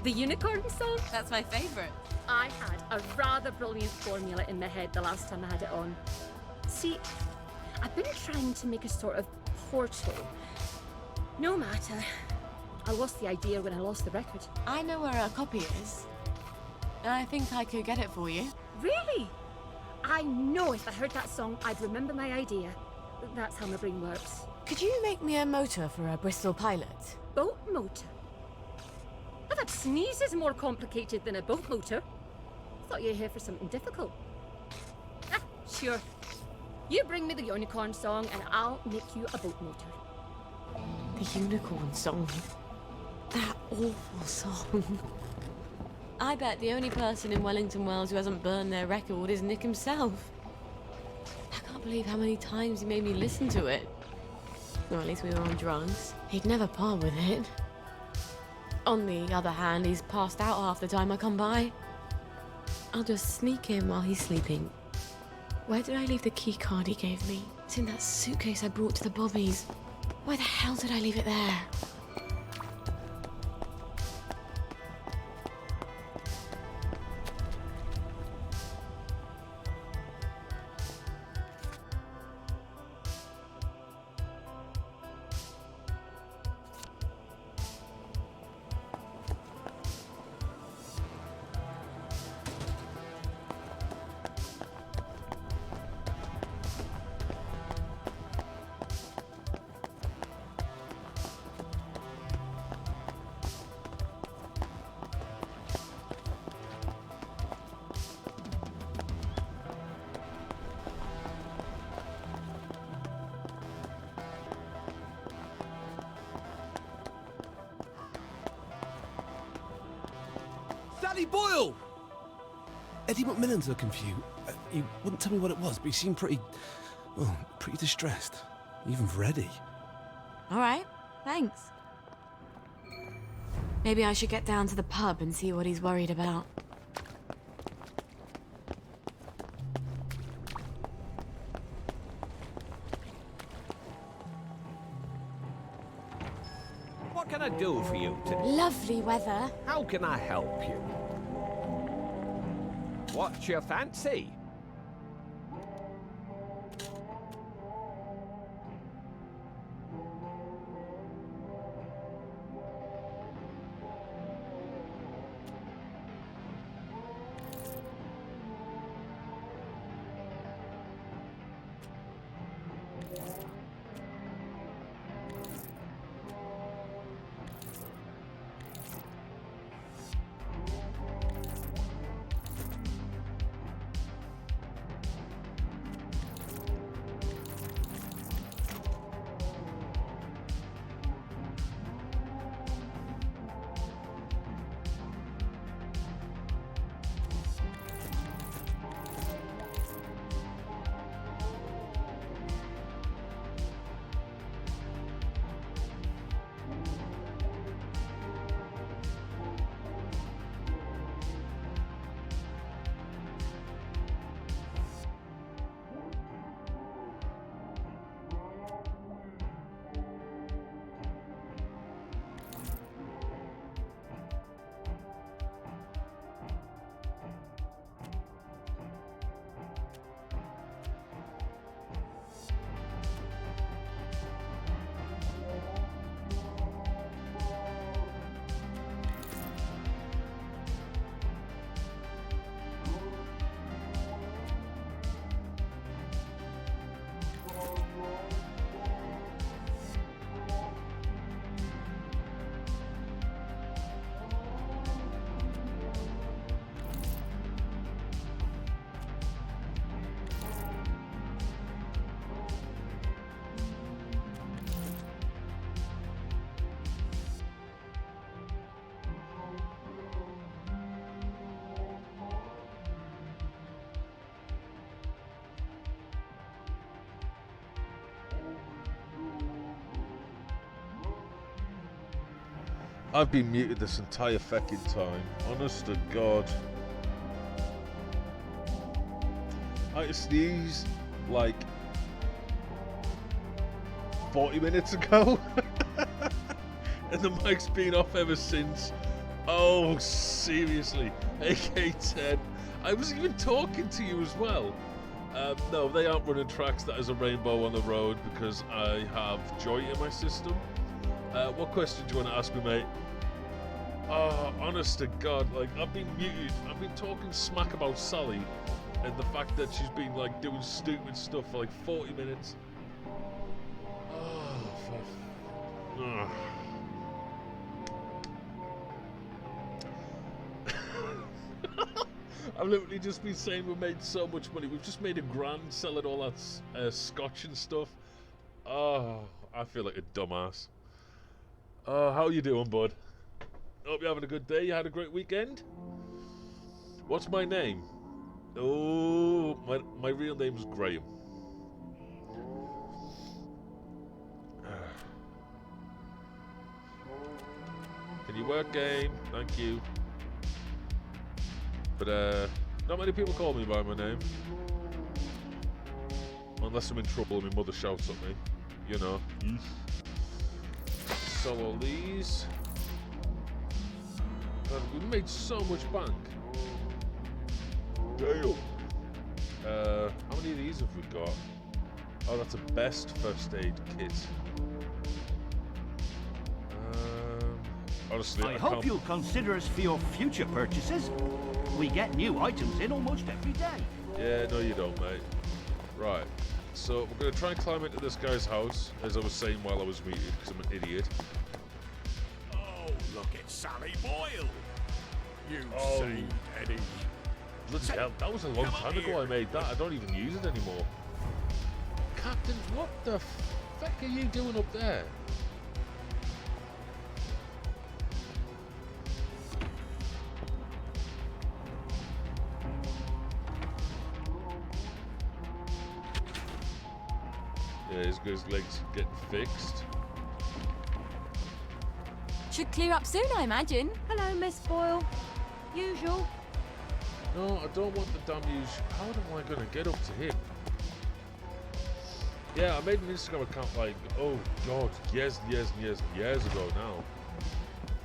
The unicorn song? That's my favourite. I had a rather brilliant formula in my head the last time I had it on. See, I've been trying to make a sort of portal. No matter. I lost the idea when I lost the record. I know where a copy is. And I think I could get it for you. Really? I know if I heard that song, I'd remember my idea. That's how my brain works. Could you make me a motor for a Bristol Pilot? Boat motor? I thought sneeze is more complicated than a boat motor. I thought you were here for something difficult. Ah, sure. You bring me the unicorn song and I'll make you a boat motor. The unicorn song? That awful song. I bet the only person in Wellington Wells who hasn't burned their record is Nick himself. I can't believe how many times he made me listen to it. Or at least we were on drugs. He'd never part with it. On the other hand, he's passed out half the time I come by. I'll just sneak in while he's sleeping. Where did I leave the key card he gave me? It's in that suitcase I brought to the Bobbies. Why the hell did I leave it there? Sally Boyle! Eddie McMillan's looking for you. He wouldn't tell me what it was, but he seemed pretty distressed. Even for Eddie. All right, thanks. Maybe I should get down to the pub and see what he's worried about. What can I do for you today? Lovely weather. How can I help you? What's your fancy? I've been muted this entire fucking time. Honest to God. I sneezed like 40 minutes ago. And the mic's been off ever since. Oh, seriously. AK-10. I was even talking to you as well. No, they aren't running tracks that has a rainbow on the road because I have joy in my system. What question do you want to ask me, mate? Oh, honest to God, like, I've been muted. I've been talking smack about Sally and the fact that she's been, like, doing stupid stuff for, like, 40 minutes. Oh, for... I've literally just been saying we made so much money. We've just made $1,000 selling all that scotch and stuff. Oh, I feel like a dumbass. Oh, how you doing, bud? Hope you're having a good day. You had a great weekend? What's my name? Oh, my real name's Graham. Can you work, game? Thank you. But, not many people call me by my name. Unless I'm in trouble and my mother shouts at me. You know. Sell all these. God, we made so much bank. Damn. How many of these have we got? Oh, that's a best first aid kit. Honestly, I hope you'll consider us for your future purchases. We get new items in almost every day. Yeah, no you don't, mate. Right. So we're going to try and climb into this guy's house, as I was saying while I was muted, because I'm an idiot. Oh, look at Sally Boyle. You Oh. saved Eddie. Bloody hell, that was a long time ago I made that. I don't even use it anymore. Captain, what the fuck are you doing up there? Yeah, his legs getting fixed. Should clear up soon, I imagine. Hello, Miss Boyle. Usual. No, I don't want the damn use. How am I going to get up to him? Yeah, I made an Instagram account like, oh god, years ago now.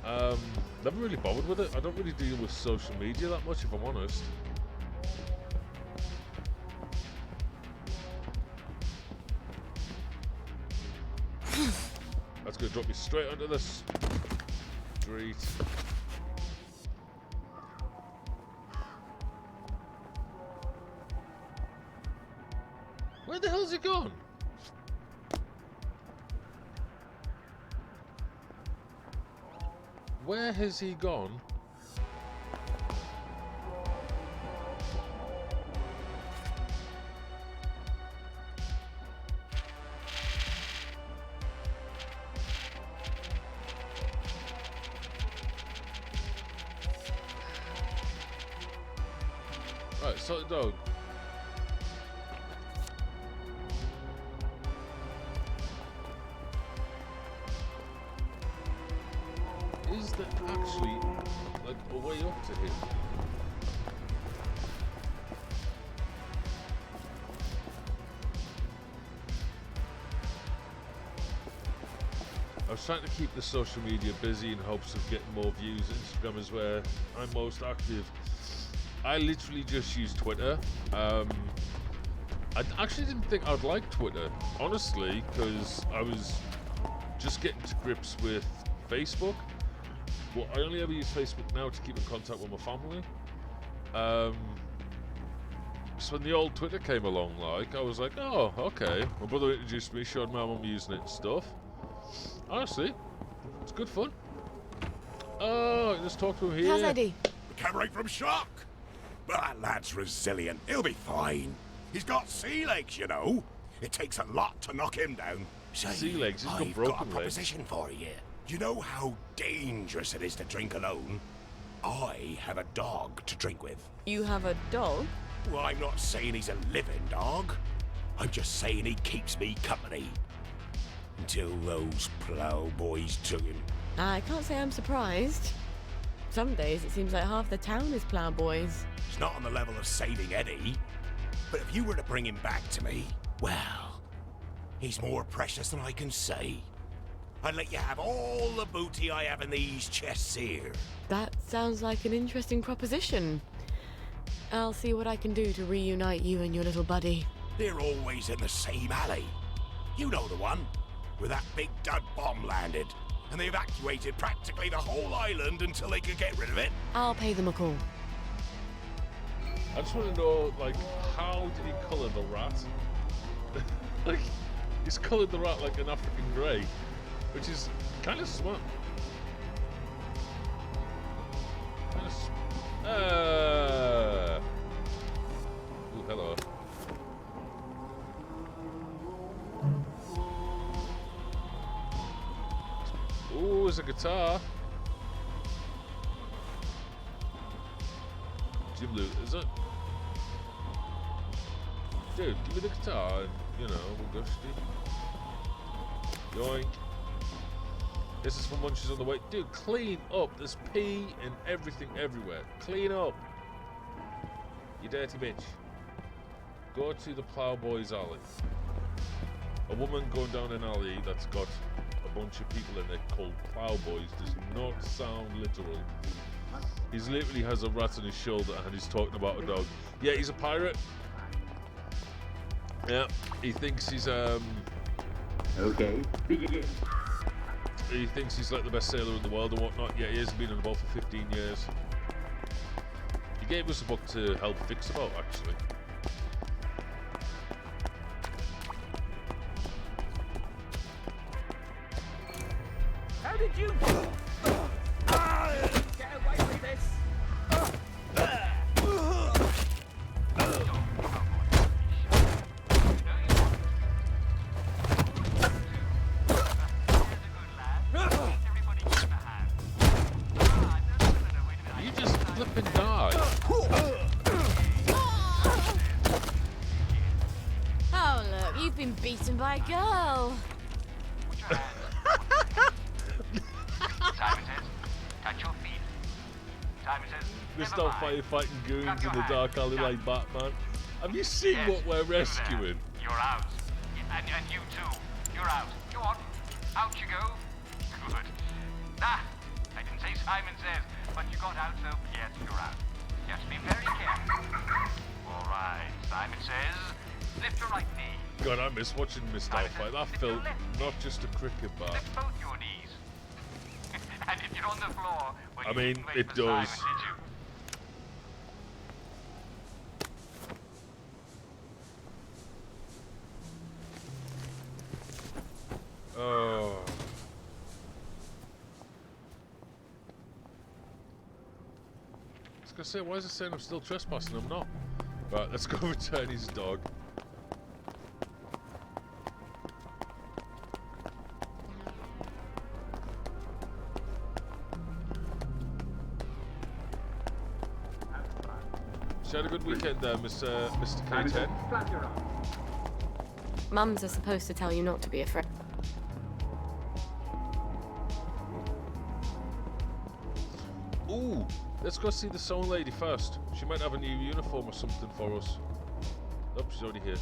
Never really bothered with it. I don't really deal with social media that much, if I'm honest. That's gonna drop me straight onto this street. Where the hell's he gone? Where has he gone? Right, so the dog. Is there actually like a way up to him? I was trying to keep the social media busy in hopes of getting more views. Instagram is where I'm most active. I literally just use Twitter. I actually didn't think I'd like Twitter, honestly, because I was just getting to grips with Facebook. Well, I only ever use Facebook now to keep in contact with my family. So when the old Twitter came along, like, I was like, oh, okay. My brother introduced me, showed my mum using it and stuff. Honestly, it's good fun. Oh, I just talked to him here. How's Eddie? Recovering from shock. But that lad's resilient. He'll be fine. He's got sea legs, you know. It takes a lot to knock him down. Say, sea legs? He's got I've broken got a legs. proposition for you. You know how dangerous it is to drink alone? I have a dog to drink with. You have a dog? Well, I'm not saying he's a living dog. I'm just saying he keeps me company. Until those ploughboys took him. I can't say I'm surprised. Some days it seems like half the town is ploughboys. It's not on the level of saving Eddie. But if you were to bring him back to me, well, he's more precious than I can say. I'd let you have all the booty I have in these chests here. That sounds like an interesting proposition. I'll see what I can do to reunite you and your little buddy. They're always in the same alley. You know the one, where that big dud bomb landed, and they evacuated practically the whole island until they could get rid of it. I'll pay them a call. I just want to know, like, how did he colour the rat? Like, he's coloured the rat like an African grey, which is kind of smart. Kind of ooh, hello. Ooh, there's a guitar. Jim Lute, is it? Dude, give me the guitar and, you know, we'll go steep. Yoink. This is from Munchies on the way. Dude, clean up. There's pee and everything everywhere. Clean up. You dirty bitch. Go to the Ploughboys Alley. A woman going down an alley that's got a bunch of people in it called Ploughboys does not sound literal. He literally has a rat on his shoulder and he's talking about a dog. Yeah, he's a pirate. Yeah, he thinks he's Okay. he thinks he's like the best sailor in the world and whatnot. Yeah, he hasn't been on a boat for 15 years. He gave us a book to help fix a boat, actually. How did you get away with this? You just flip and die. Oh, look, you've been beaten by a girl. Time it is. Touch your feet. Time it is. Missed out firefighting goons in the dark alley like Batman. Have you seen what we're rescuing? You're out. And you too. You're out. Go on. Out you go. Good. Ah, I didn't got out, so yes, you're out. Just be very careful. All right, Simon says, lift your right knee. God, I miss watching Miss Doubtfire. That felt not just a cricket bat. Lift both your knees. And if you're on the floor, well, I you mean, didn't wait it for does. Simon, did you? Oh. I was gonna say, why is it saying I'm still trespassing? I'm not. Right, let's go return his dog. She had a good weekend there, Mr. K10. Mums are supposed to tell you not to be afraid. Ooh, let's go see the sewing lady first. She might have a new uniform or something for us. Oh, she's already here.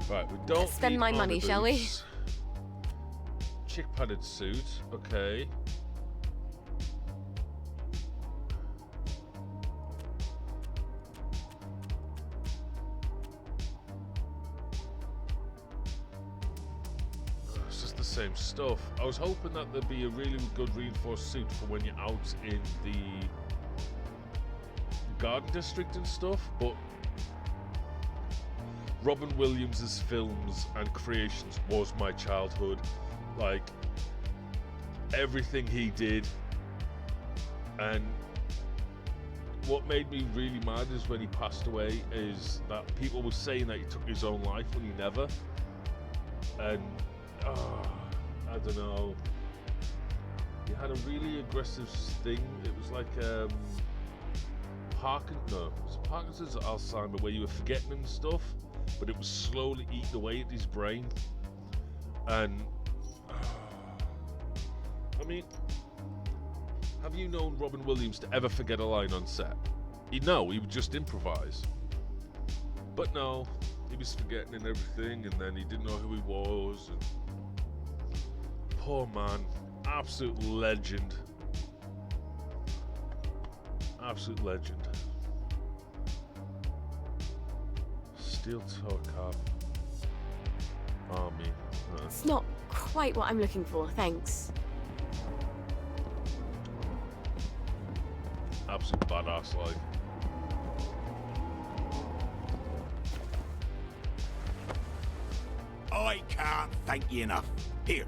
Right, we don't Spend need my money, army shall we? boots. Chick padded suit, okay. It's just the same stuff. I was hoping that there'd be a really good reinforced suit for when you're out in the garden district and stuff, but Robin Williams' films and creations was my childhood. Like, everything he did. And what made me really mad is when he passed away is that people were saying that he took his own life when he never. And I don't know. He had a really aggressive thing. It was like Parkinson's or Alzheimer's, where you were forgetting and stuff, but it was slowly eating away at his brain. And I mean, have you known Robin Williams to ever forget a line on set? He would just improvise. But no, he was forgetting and everything, and then he didn't know who he was. And poor man, absolute legend. Absolute legend. Steel toe cap. Army. It's not quite what I'm looking for, thanks. Absolute badass, like. I can't thank you enough. Here,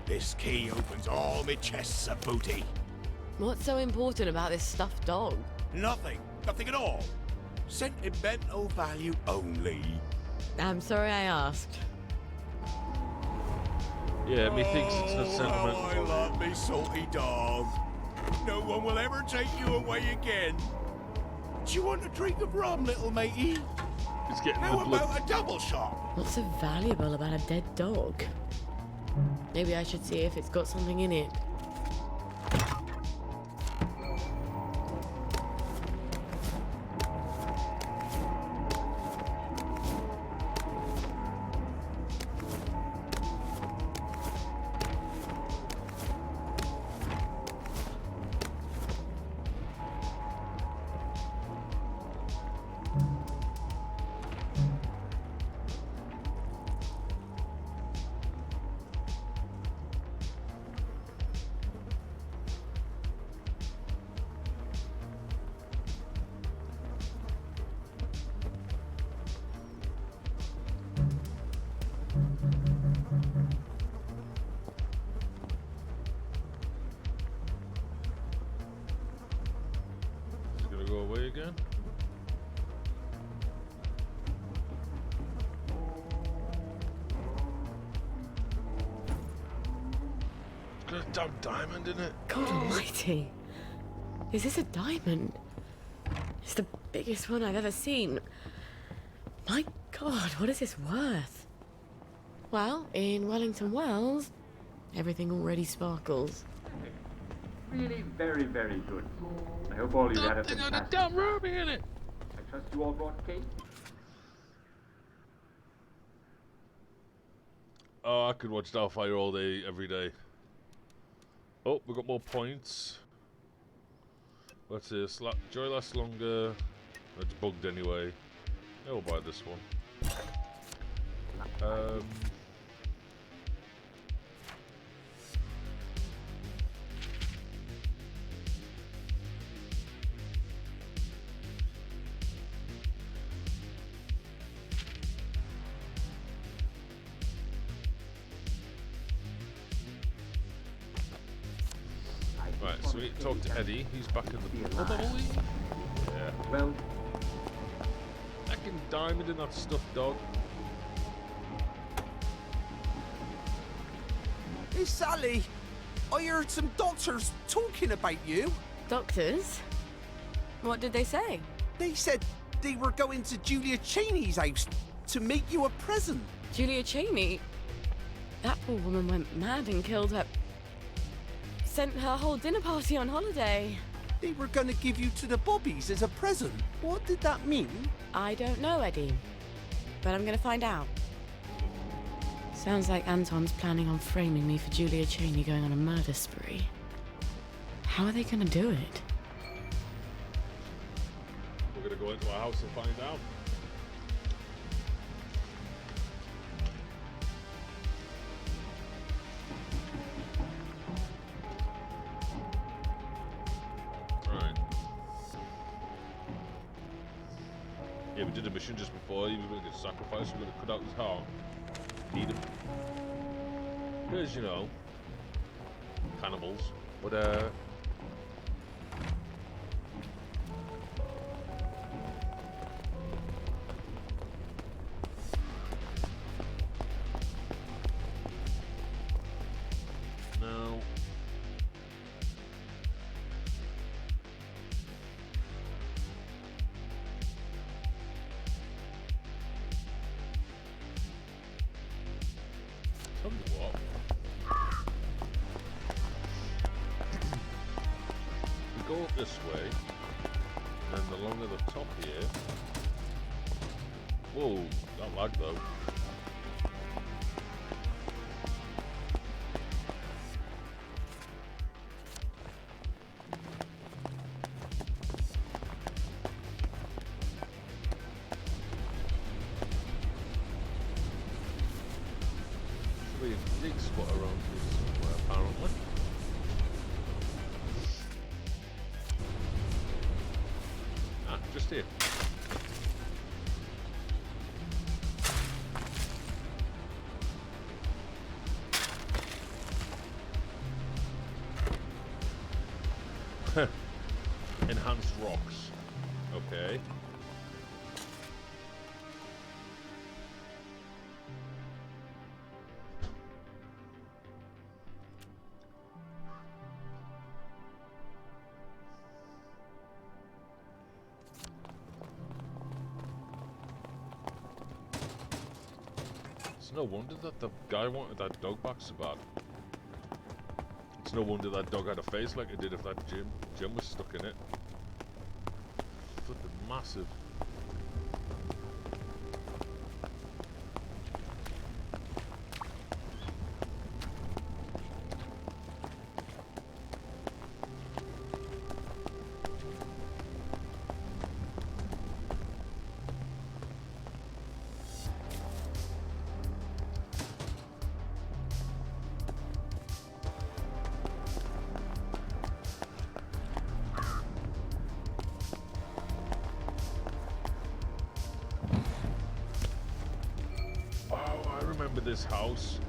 this key opens all my chests of booty. What's so important about this stuffed dog? Nothing. Nothing at all. Sentimental value only. I'm sorry I asked. Yeah, methinks it's not sentimental. I love me salty dog. No one will ever take you away again. Do you want a drink of rum, little matey? It's getting How the blood. about a double shot? What's so valuable about a dead dog? Maybe I should see if it's got something in it. Again? It's got a damn diamond in it. God almighty. Is this a diamond? It's the biggest one I've ever seen. My God, what is this worth? Well, in Wellington Wells, everything already sparkles. Really very, very good. I hope all you had a Got a fantastic damn ruby in it. I trust you all brought cake. Oh, I could watch Doubtfire all day, every day. Oh, we got more points. What's this? Joy lasts longer. It's bugged anyway. Yeah, we'll buy this one. Right, so we need to talk to Eddie. He's back in the probably. Yeah. Well, fucking diamond in that stuffed dog. Hey, Sally. I heard some doctors talking about you. Doctors? What did they say? They said they were going to Julia Cheney's house to make you a present. Julia Cheney? That poor woman went mad and killed her... Sent her whole dinner party on holiday. They were going to give you to the Bobbies as a present. What did that mean? I don't know, Eddie. But I'm going to find out. Sounds like Anton's planning on framing me for Julia Cheney going on a murder spree. How are they going to do it? We're going to go into our house and find out. Yeah, we did a mission just before. He was going to get sacrificed. We're going to cut out his heart. Eat him. Because, you know, cannibals. But, no. Tell you what. We go up this way, and then along at the top here. Whoa, that lag though. Big spot around here somewhere, apparently. Ah, just here. Enhanced rocks. Okay. It's no wonder that the guy wanted that dog back so bad. It's no wonder that dog had a face like it did if that gem was stuck in it. Flipping massive. Remember this house?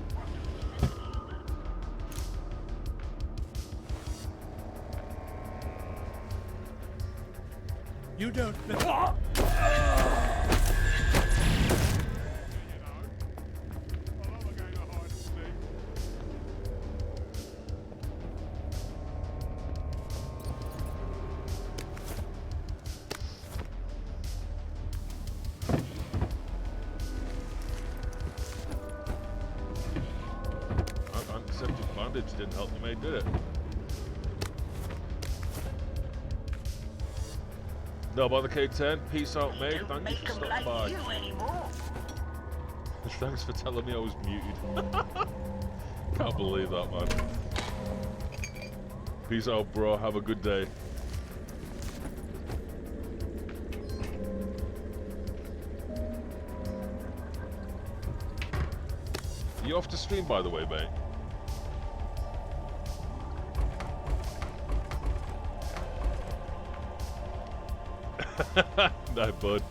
You don't. Antiseptic bandage didn't help the mate, did it? No, by the K10. Peace out, mate. Thank you for stopping by. Thanks for telling me I was muted. Can't believe that, man. Peace out, bro. Have a good day. You off the stream, by the way, mate? No, bud.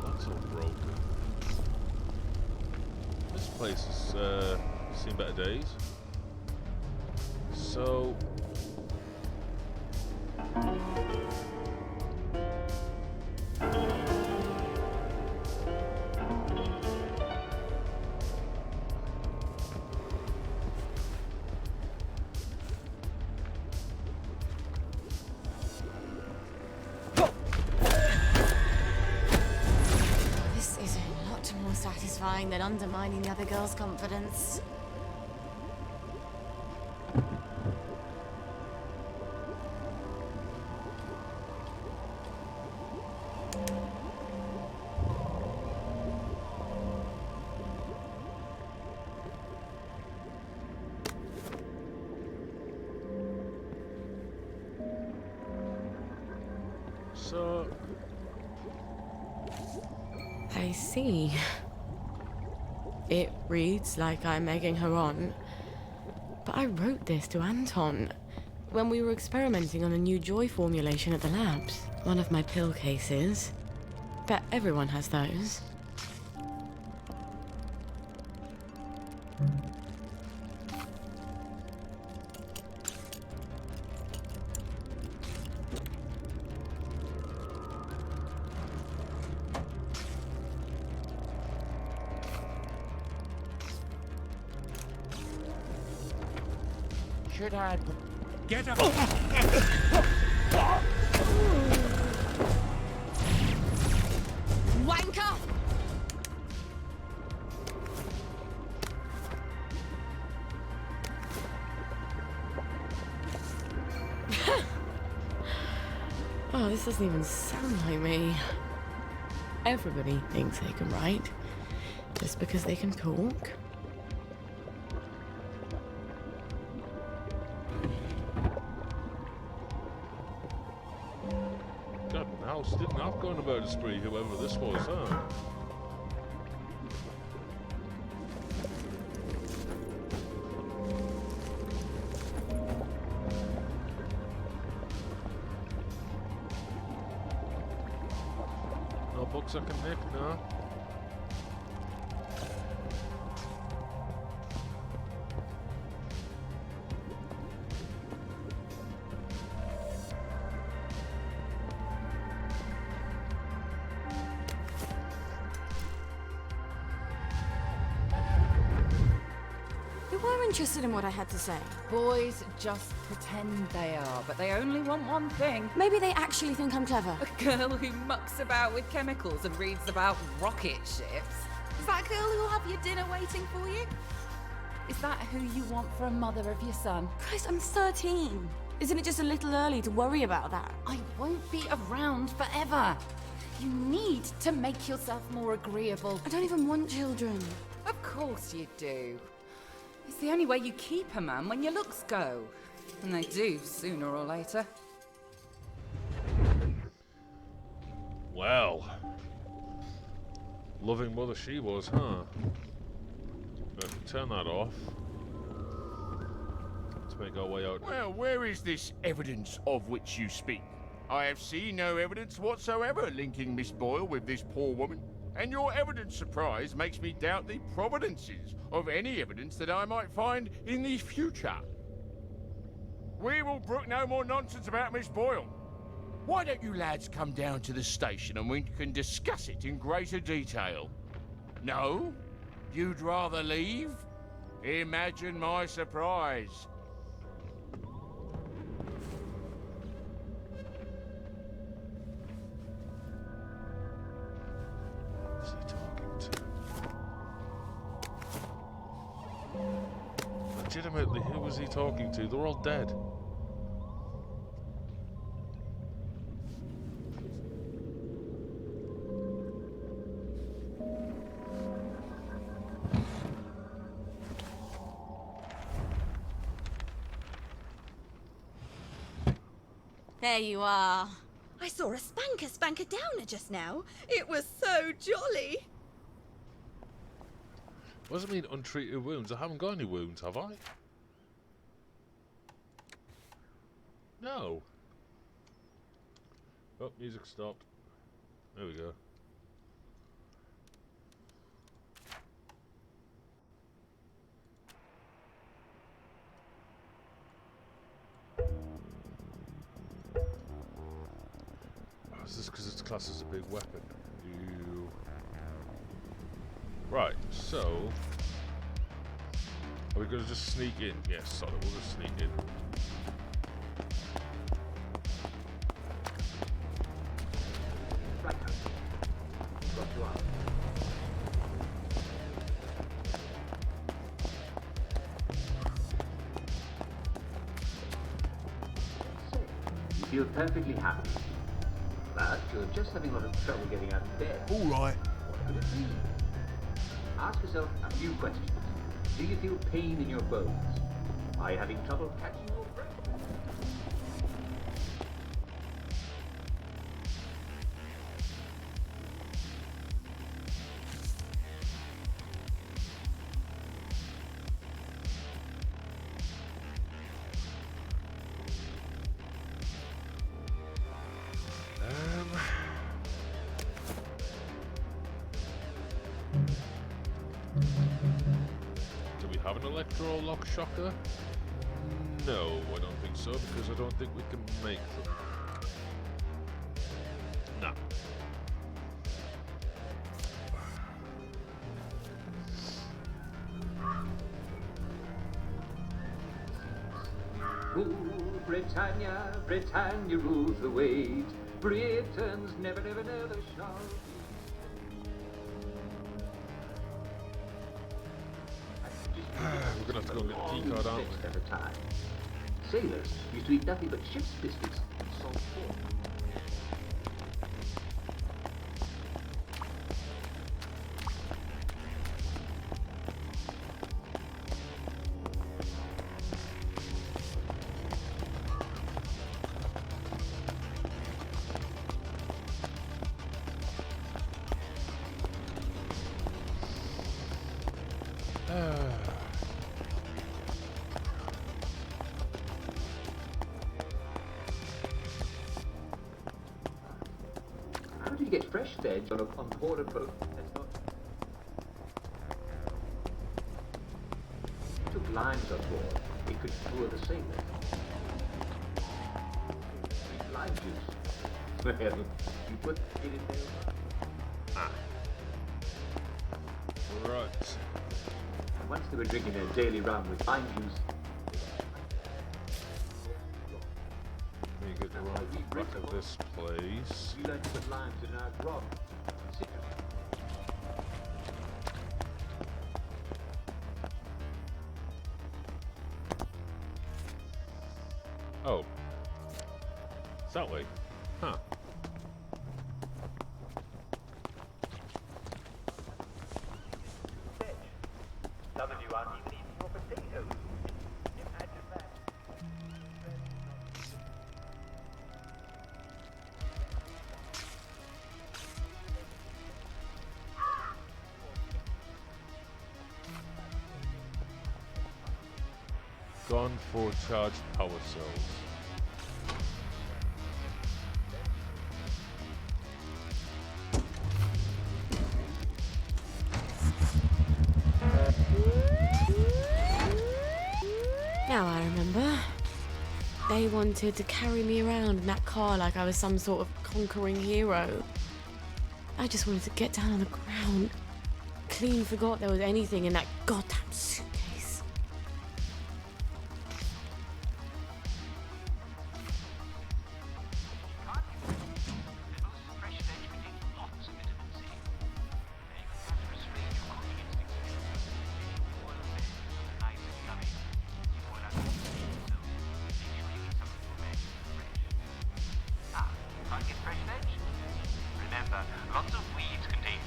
That's all broken. This place has seen better days. So... This is a lot more satisfying than undermining the other girl's confidence. So... I see. It reads like I'm egging her on. But I wrote this to Anton when we were experimenting on a new joy formulation at the labs. One of my pill cases. Bet everyone has those. Should I... Get up! Wanker! Oh, this doesn't even sound like me. Everybody thinks they can write, just because they can talk. God, the house didn't have gone about a spree, whoever this was, huh? No books I can nick, no? They were interested in what I had to say. Boys just pretend they are, but they only want one thing. Maybe they actually think I'm clever. A girl who mucks about with chemicals and reads about rocket ships. Is that girl who'll have your dinner waiting for you? Is that who you want for a mother of your son? Christ, I'm 13. Isn't it just a little early to worry about that? I won't be around forever. You need to make yourself more agreeable. I don't even want children. Of course you do. It's the only way you keep a man when your looks go. And they do, sooner or later. Well. Loving mother she was, huh? Turn that off. Let's make our way out. Well, where is this evidence of which you speak? I have seen no evidence whatsoever linking Miss Boyle with this poor woman. And your evident surprise makes me doubt the providences of any evidence that I might find in the future. We will brook no more nonsense about Miss Boyle. Why don't you lads come down to the station and we can discuss it in greater detail? No? You'd rather leave? Imagine my surprise. Who's he talking to? Legitimately, who was he talking to? They're all dead. There you are. I saw a spanker downer just now. It was so jolly. What does it mean, untreated wounds? I haven't got any wounds, have I? No. Oh, music stopped. There we go. Oh, is this because it's classed as a big weapon? Ew. Right, so... Are we going to just sneak in? Yes, solid. We'll just sneak in. Right. Got you out. You feel perfectly happy. But you're just having a lot of trouble getting out of bed. All right. What could it be? Ask yourself a few questions. Do you feel pain in your bones? Are you having trouble catching your breath? Do we have an electro-lock shocker? No, I don't think so, because I don't think we can make them. Nah. Rule Britannia, Britannia rules the weight. Britons never, never, never shall We're gonna have to go and get the key card, aren't we? at a time. Sailors used to eat nothing but ship's biscuits and salt pork. How do you get fresh veg on board a boat that's not... If you took limes on board, it could cure the sailors. Drink lime juice. Well, you put it in there. Ah. Right. And once they were drinking their daily rum with lime juice, Let me get the right back of this place. we learned to put limes in our grog. Citrus. Oh. It's that way. Huh. Some of you aren't even eating your potatoes. Imagine that. Gone for charged power cells. Now I remember. They wanted to carry me around in that car like I was some sort of conquering hero. I just wanted to get down on the ground. Clean forgot there was anything in that goddamn suitcase. Can't get fresh veg? Remember, lots of weeds contain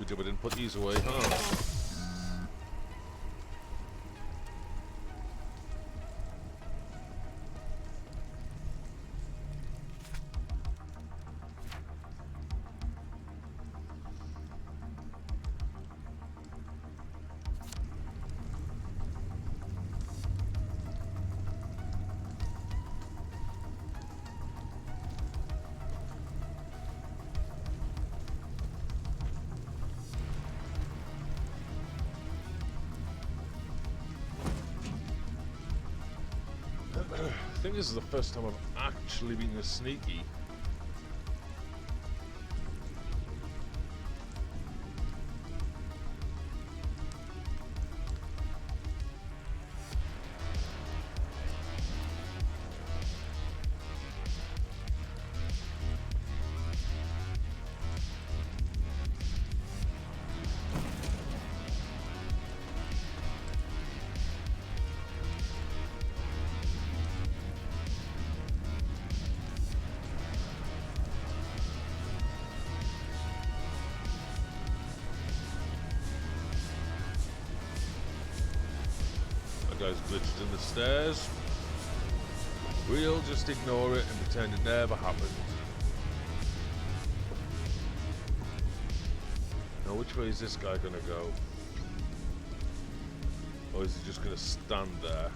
Good job I didn't put these away, huh? I think this is the first time I've actually been this sneaky. Guy's glitched in the stairs. We'll just ignore it and pretend it never happened. Now, which way is this guy gonna go? Or is he just gonna stand there?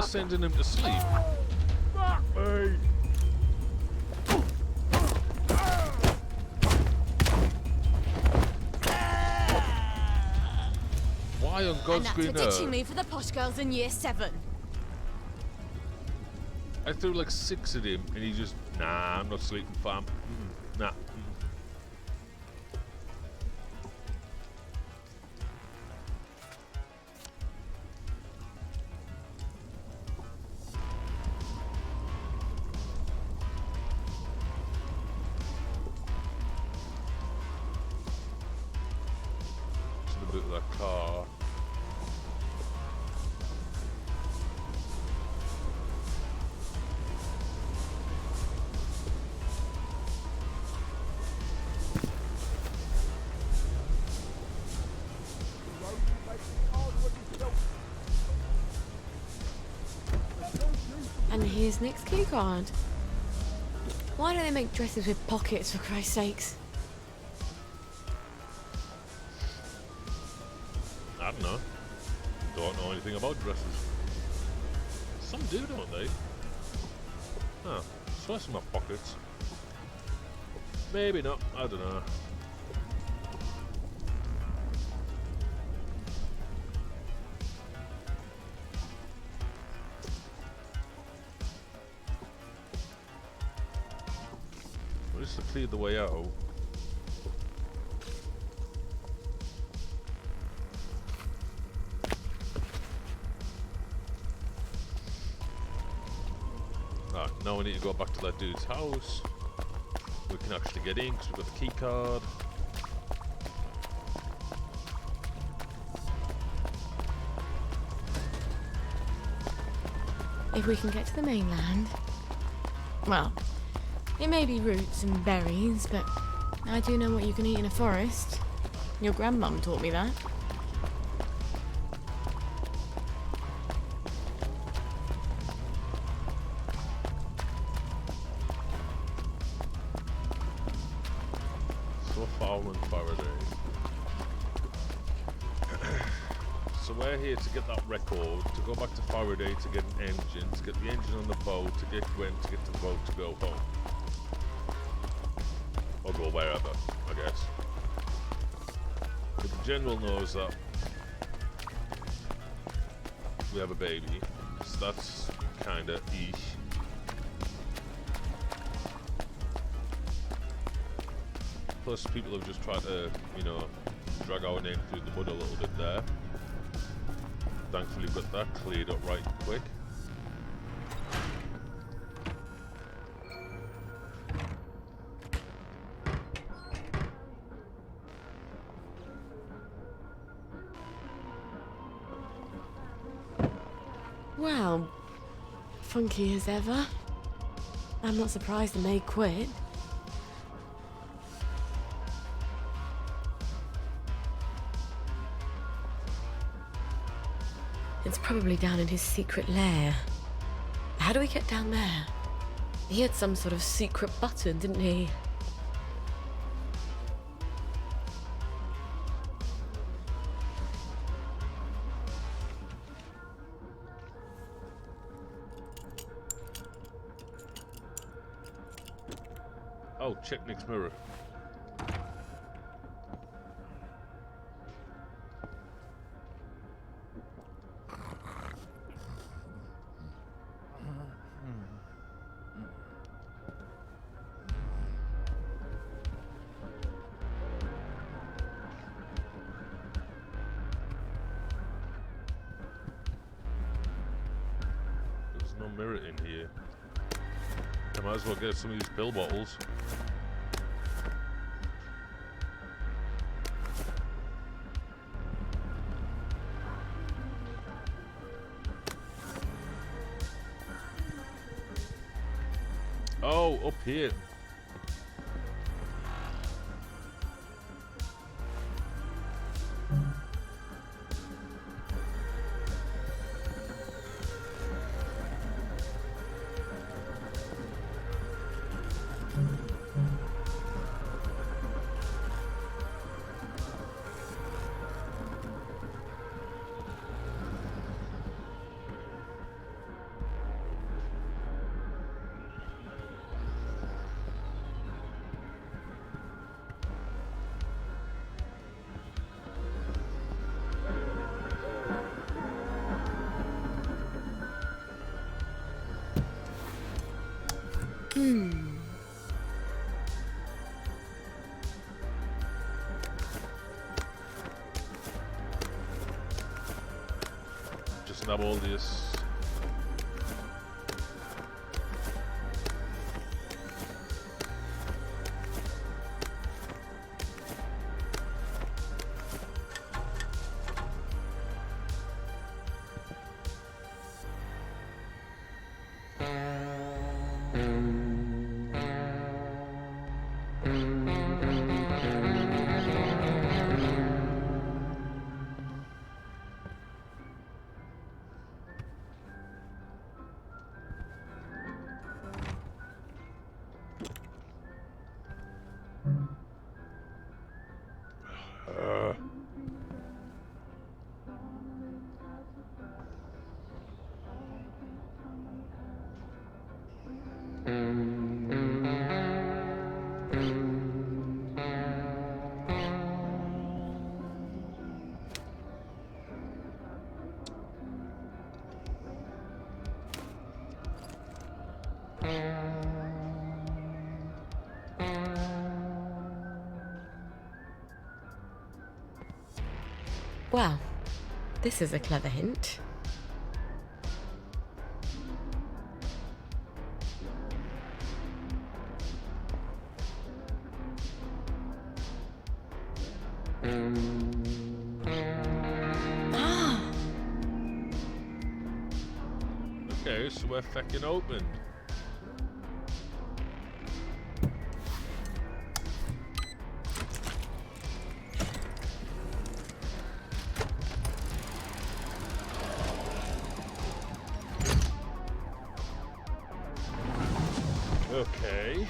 Sending him to sleep. Fuck me! Why on God's green And after ditching earth? me for the posh girls in year 7. I threw like 6 at him and he just, nah, I'm not sleeping, fam. Nah. Car. And here's Nick's key card. Why don't they make dresses with pockets, for Christ's sakes? I don't know. Don't know anything about dresses. Some do, don't they? Oh, slice in my pockets. Maybe not, I don't know. Well, just to clear the way out. Now we need to go back to that dude's house. We can actually get in because we've got the key card. If we can get to the mainland. Well, it may be roots and berries, but I do know what you can eat in a forest. Your grandmum taught me that. To get that record, to go back to Faraday to get an engine, to get the engine on the boat, to get Gwen to get to the boat to go home. Or go wherever, I guess. But the general knows that we have a baby, so that's kinda eesh. Plus, people have just tried to, you know, drag our name through the mud a little bit there. Thankfully, we've got that cleared up right quick. Well, funky as ever. I'm not surprised the maid quit. It's probably down in his secret lair. How do we get down there? He had some sort of secret button, didn't he? Oh, check Nick's mirror. There's no mirror in here. I might as well get some of these pill bottles. Oh, up here. Just nab all this. Well, this is a clever hint. Ah! Okay, so we're fucking opened. Okay.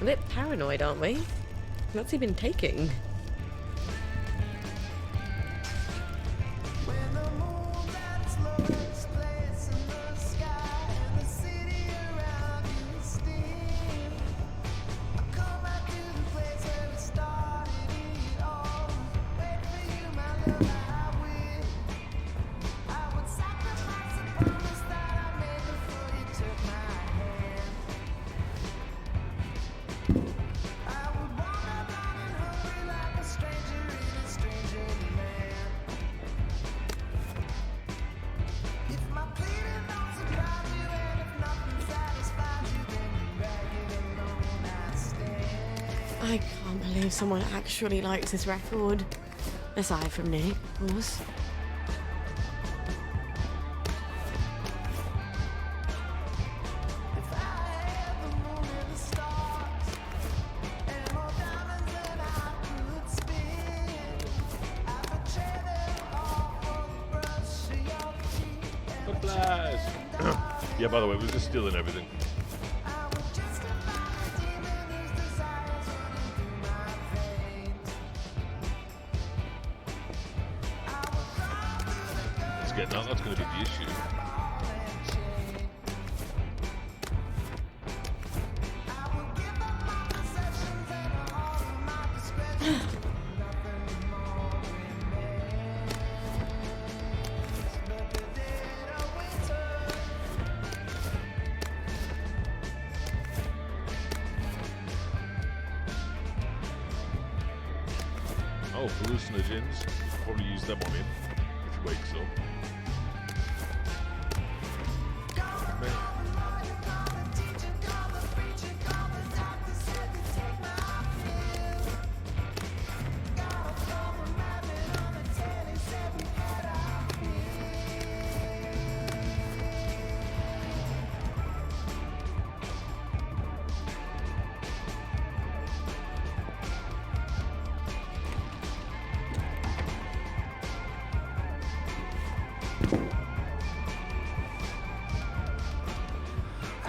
A bit paranoid, aren't we? What's he been taking? I can't believe someone actually likes this record. Aside from Nick, of course. Yeah, by the way, we're just stealing everything. Let's get that. That's going to be the issue. Oh, hallucinogens. Probably use them on him if he wakes up.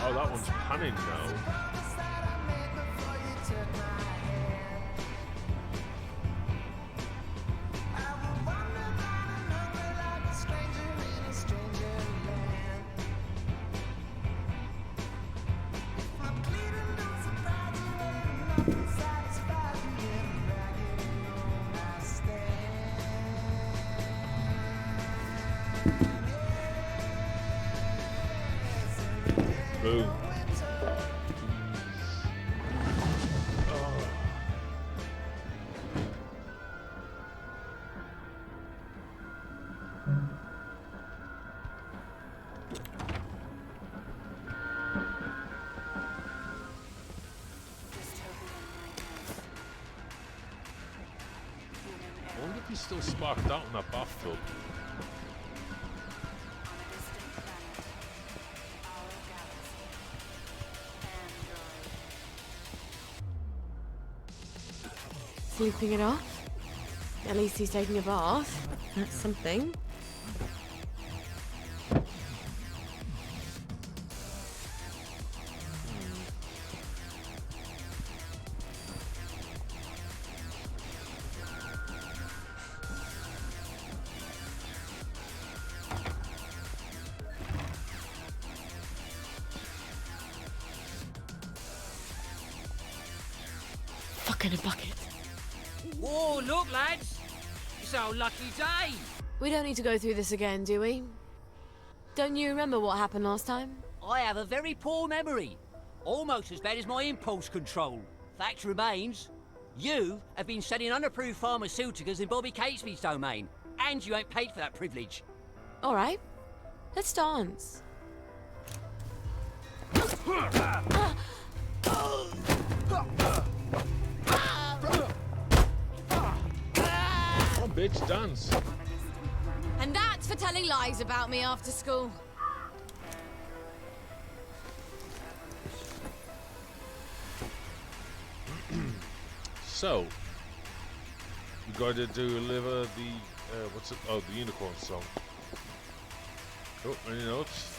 Oh, that one's panning now. Boom. I wonder if he's still sparked out in that bathtub. Sleeping it off. At least he's taking a bath. That's something. Fucking a bucket. Whoa, look, lads! It's our lucky day! We don't need to go through this again, do we? Don't you remember what happened last time? I have a very poor memory. Almost as bad as my impulse control. Fact remains, you have been selling unapproved pharmaceuticals in Bobby Catesby's domain, and you ain't paid for that privilege. All right, let's dance. Oh, bitch, dance. And that's for telling lies about me after school. So, we got to deliver the what's it? Oh, the unicorn song. Oh, any notes?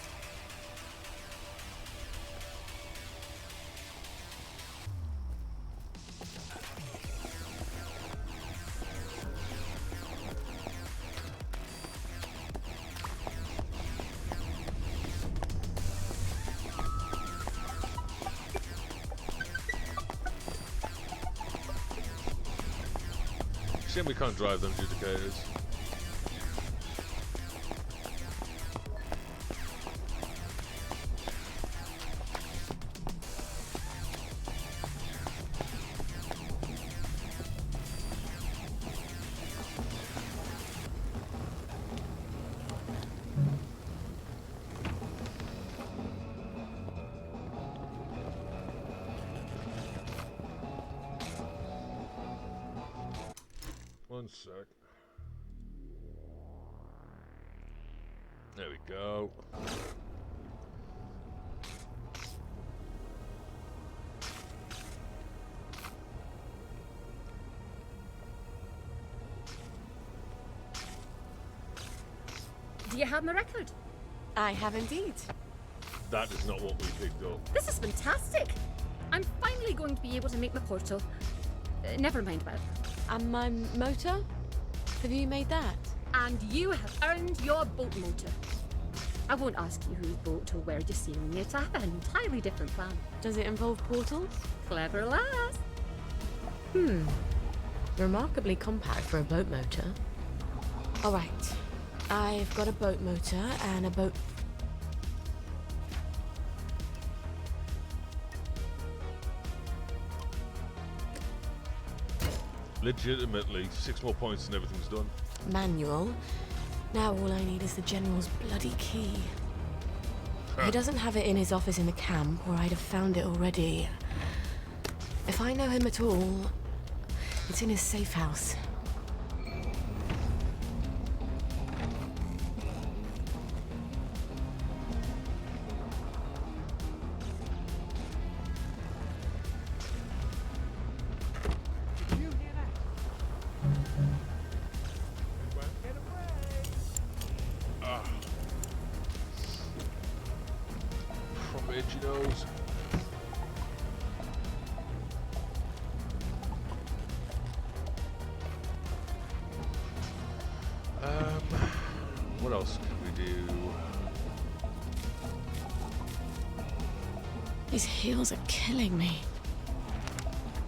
Shame we can't drive them adjudicators. One sec. There we go. Do you have my record? I have indeed. That is not what we picked up. This is fantastic. I'm finally going to be able to make my portal. Never mind about it. And my motor? Have you made that? And you have earned your boat motor. I won't ask you whose boat or where you're sailing it. I have an entirely different plan. Does it involve portals? Clever lass. Remarkably compact for a boat motor. Alright. I've got a boat motor and a boat... Legitimately, 6 more points and everything's done. manual. Now all I need is the General's bloody key. He doesn't have it in his office in the camp, or I'd have found it already. If I know him at all, it's in his safe house. What else can we do? These heels are killing me.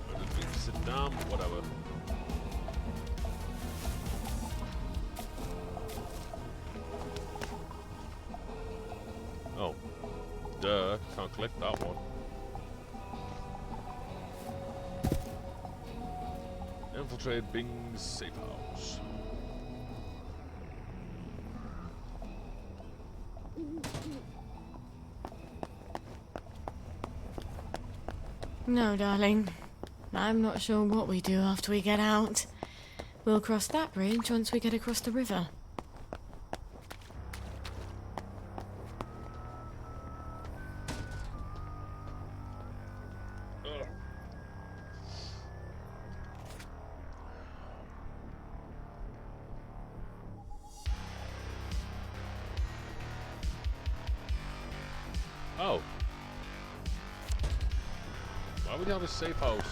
I didn't mean to sit down, but whatever. Oh. Duh, can't collect that one. Infiltrate Bing's safe house. No, darling. I'm not sure what we do after we get out. We'll cross that bridge once we get across the river. Oh. Why would he have a safe house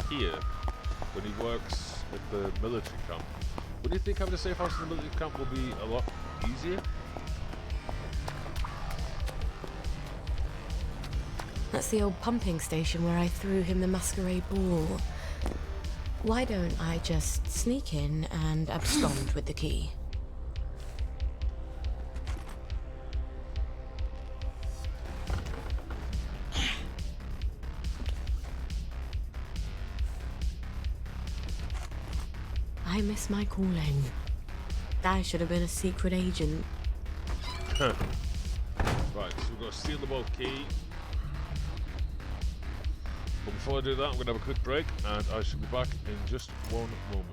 here when he works at the military camp? Wouldn't you think having a safe house in the military camp would be a lot easier? That's the old pumping station where I threw him the masquerade ball. Why don't I just sneak in and abscond with the key? I miss my calling. I should have been a secret agent. Right, so we've got to steal the boat key. But before I do that, I'm going to have a quick break, and I shall be back in just one moment.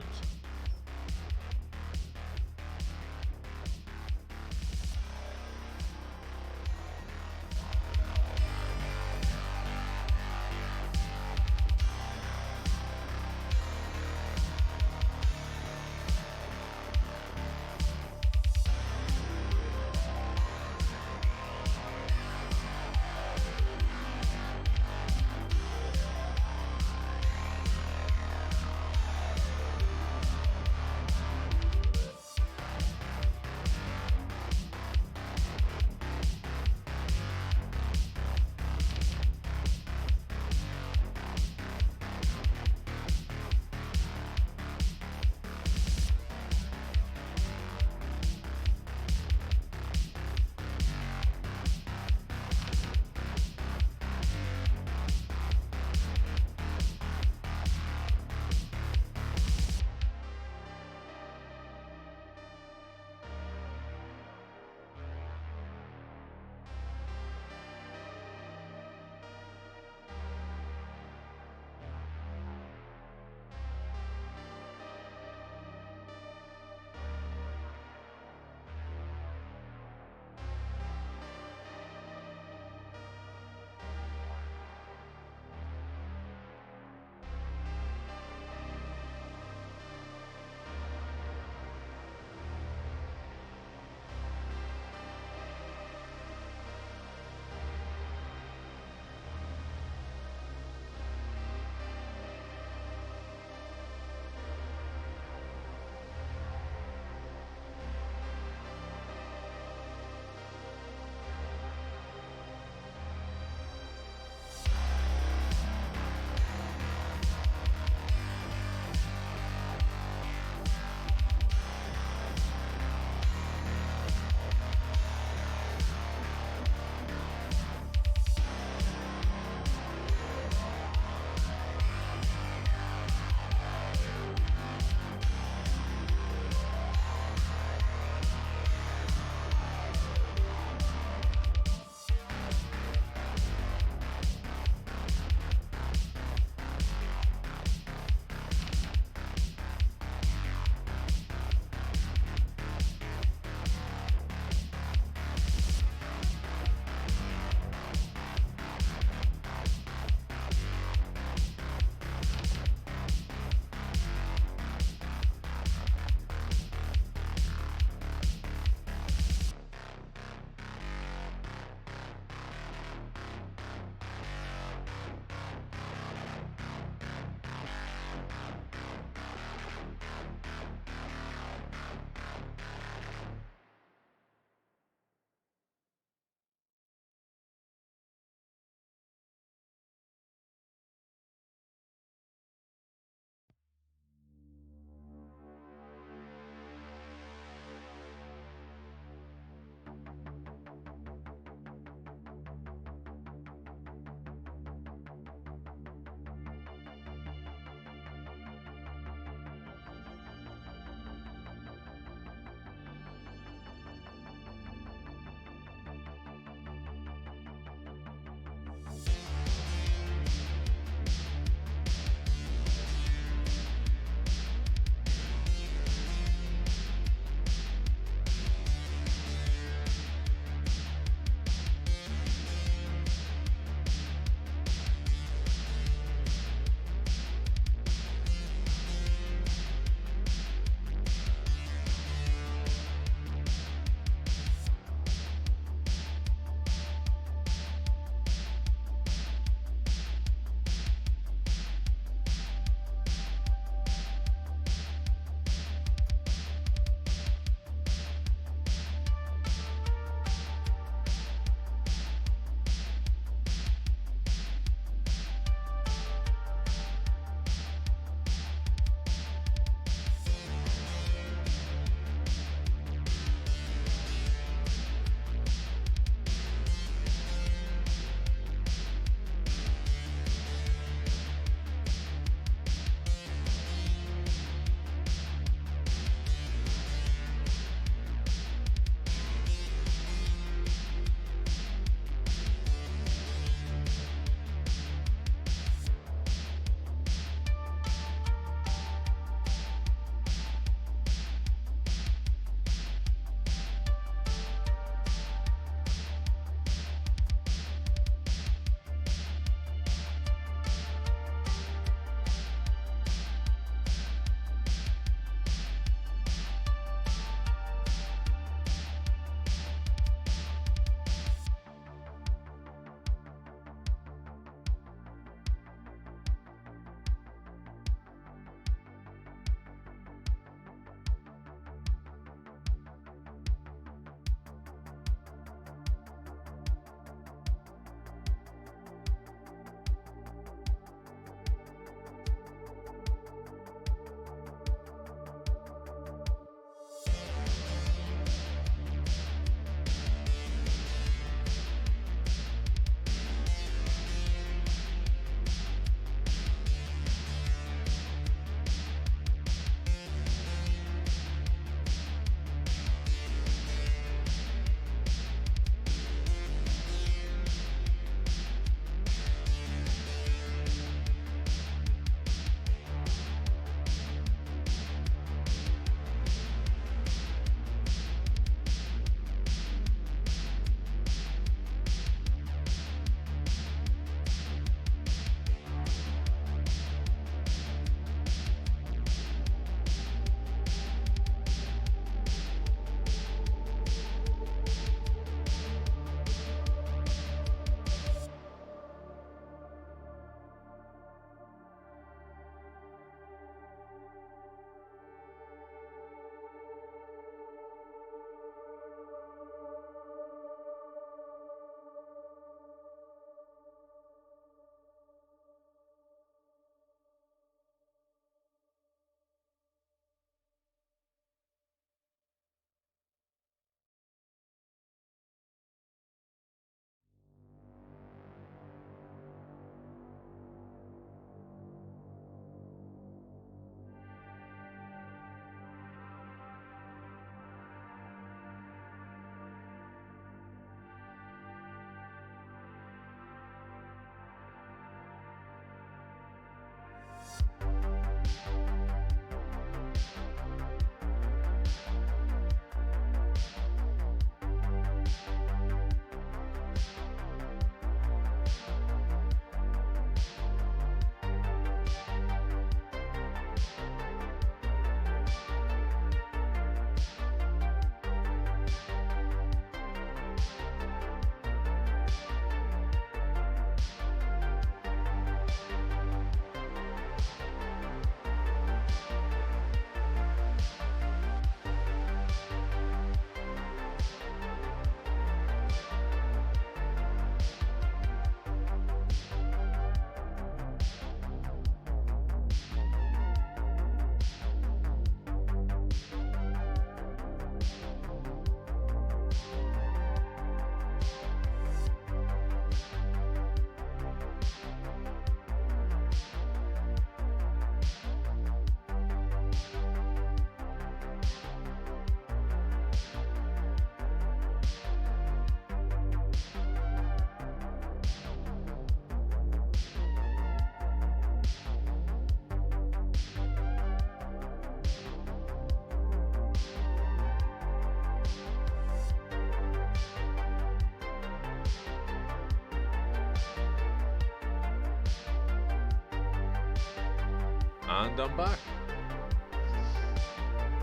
And I'm back.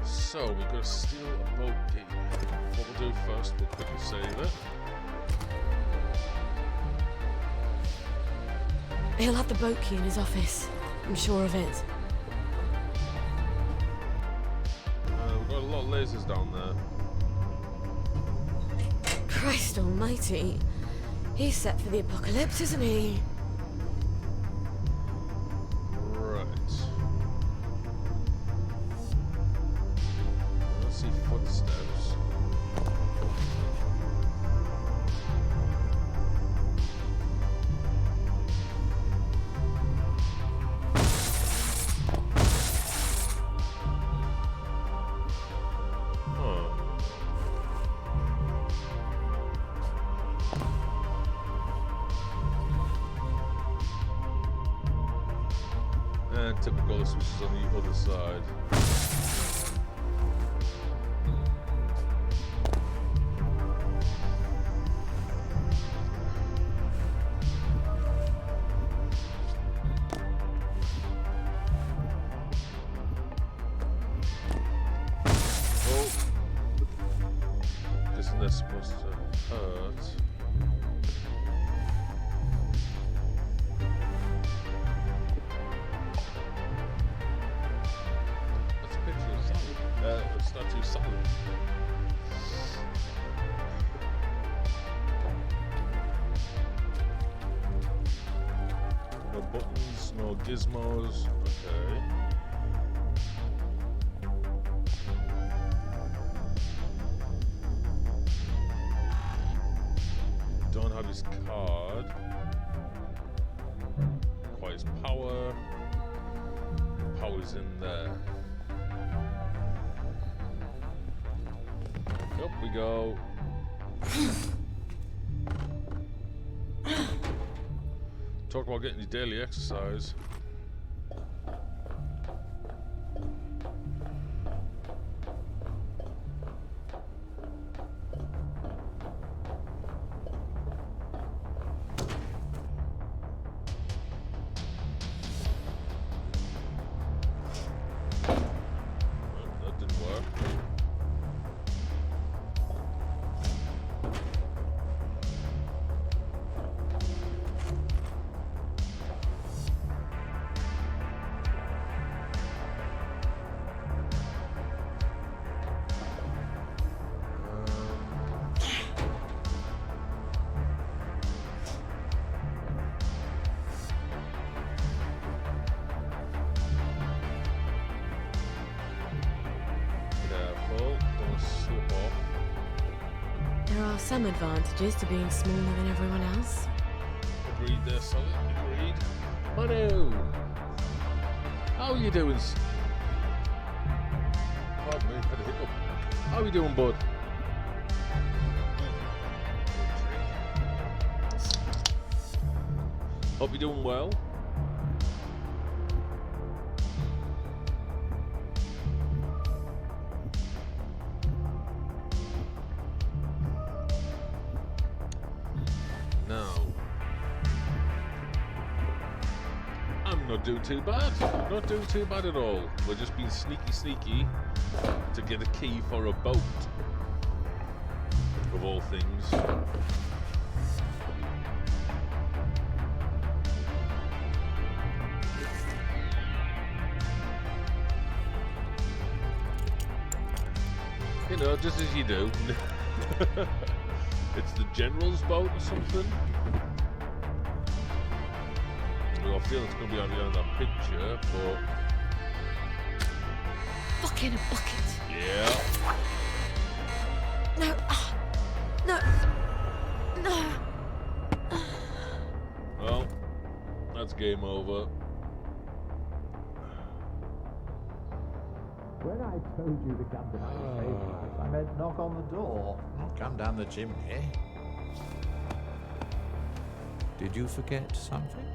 So we've got to steal a boat key. What we'll do first, we'll quickly save it. He'll have the boat key in his office. I'm sure of it. We've got a lot of lasers down there. Christ almighty. He's set for the apocalypse, isn't he? Right. Let's see footsteps. Typical, this which is on the other side. Oh, guessing they're supposed to hurt. It's not too solid. No buttons, no gizmos. Okay. Don't have his card. Requires power. Power's in there. Up we go. Talk about getting your daily exercise. That didn't work. There are some advantages to being smaller than everyone else. Agreed there, Solid. Agreed. Manu! How are you doing? Pardon me, had a hiccup. How are you doing, bud? Hope you're doing well. Not doing too bad. Not doing too bad at all. We're just being sneaky to get a key for a boat. Of all things. You know, just as you do. It's the general's boat or something. I feel it's going to be on the end of that picture, but... Fucking a bucket. Yeah. No. No. No. Well, that's game over. When I told you to come to my stables, I meant knock on the door, not come down the chimney. Did you forget something?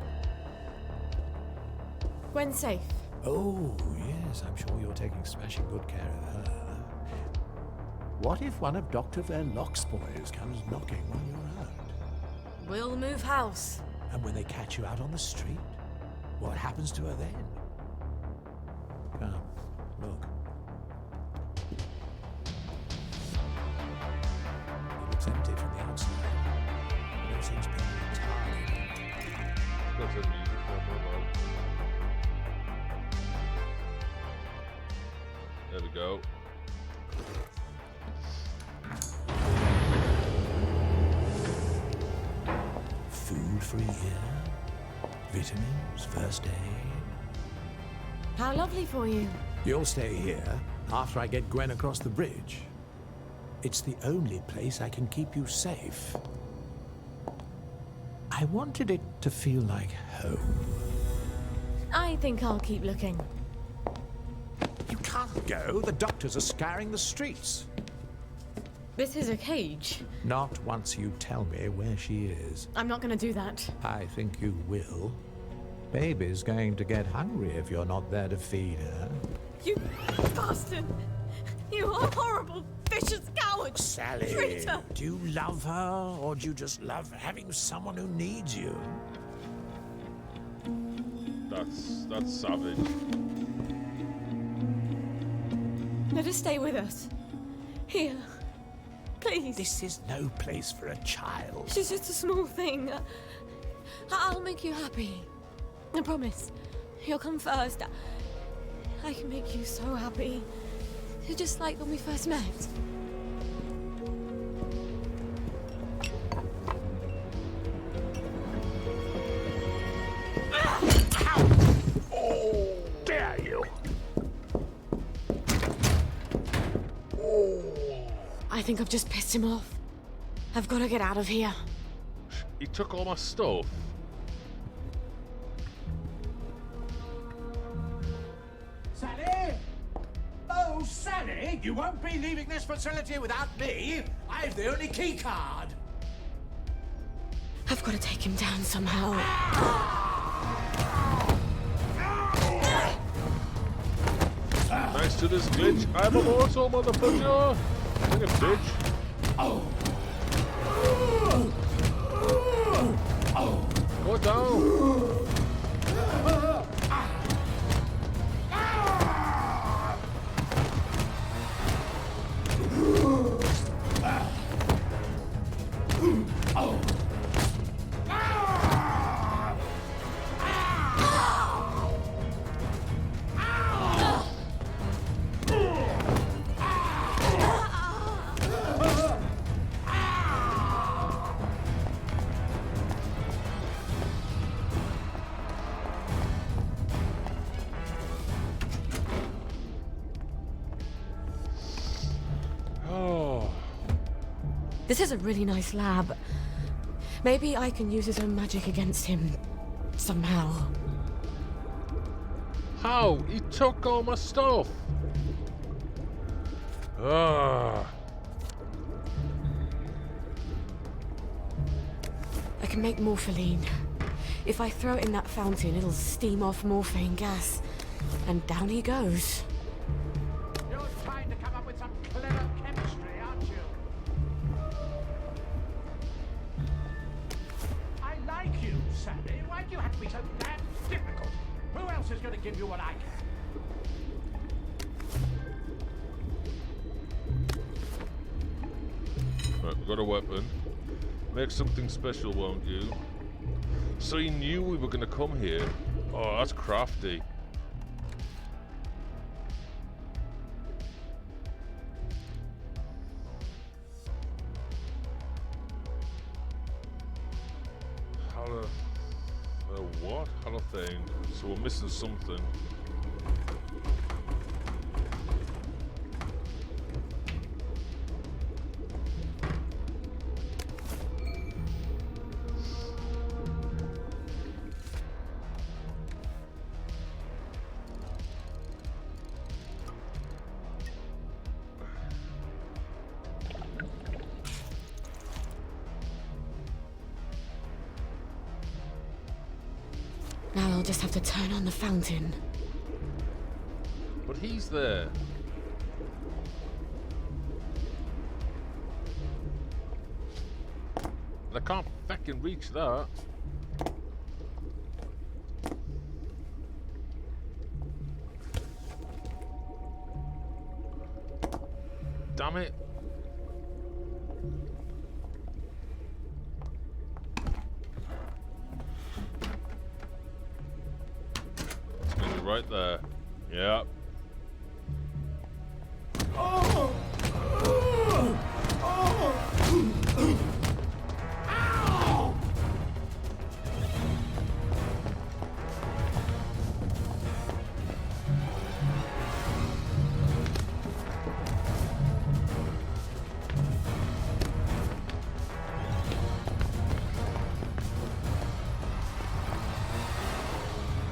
Gwen's safe. Oh, yes, I'm sure you're taking smashing good care of her. What if one of Dr. Verlock's boys comes knocking while you're out? We'll move house. And when they catch you out on the street, what happens to her then? Look. It looks empty from the outside. No sense being entirely. Got some music on my mind. There we go. Food for a year, vitamins, first aid. How lovely for you. You'll stay here after I get Gwen across the bridge. It's the only place I can keep you safe. I wanted it to feel like home. I think I'll keep looking. You can't go. The doctors are scouring the streets. This is a cage. Not once you tell me where she is. I'm not gonna do that. I think you will. Baby's going to get hungry if you're not there to feed her. You bastard! You horrible, vicious coward! Sally, Traitor! do you love her, or do you just love having someone who needs you? That's savage. Let her stay with us. Here. Please. This is no place for a child. She's just a small thing. I'll make you happy. I promise. You'll come first. I can make you so happy. You're just like when we first met. Oh, dare you! I think I've just pissed him off. I've got to get out of here. He took all my stuff. Sally? Oh, Sally, you won't be leaving this facility without me. I've the only key card. I've got to take him down somehow. Thanks to this glitch, I'm immortal, motherfucker! Bring a bitch. Go down! This is a really nice lab. Maybe I can use his own magic against him. Somehow. How? He took all my stuff! Ah. I can make morpholine. If I throw it in that fountain, it'll steam off morphine gas. And down he goes. You're trying to come up with some clever chemistry, aren't you? I like you, Sally. Why do you have to be so damn difficult? Who else is going to give you what I can? Right, we've got a weapon. Make something special, won't you? So he knew we were going to come here. Oh, that's crafty. What? Halothane. So we're missing something. Now I'll just have to turn on the fountain. But he's there. I can't fucking reach that. damn it. It's going to be right there. Yeah.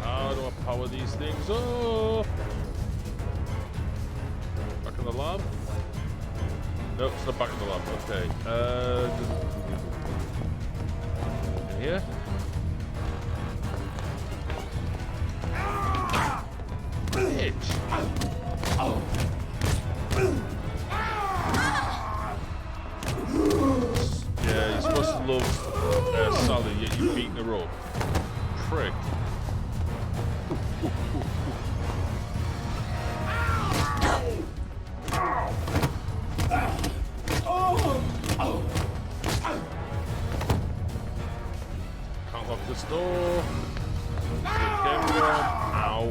How do I power these things up? Back in the lab? No, it's not back in the lab. Okay. In here? Bitch! Yeah, you're supposed to love Sally, yet you're beating her up. Prick. Can't lock this door. Ow.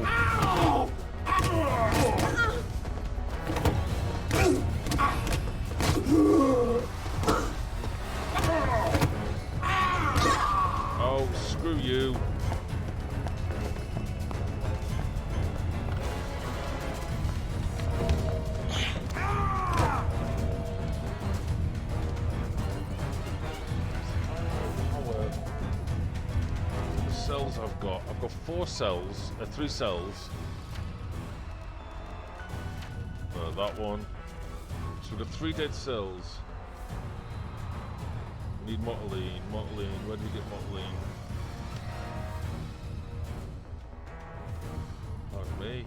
Oh, screw you. Cells I've got 4 cells, 3 cells. That one. So we've got 3 dead cells. We need mottling. Where do we get mottling? Pardon me.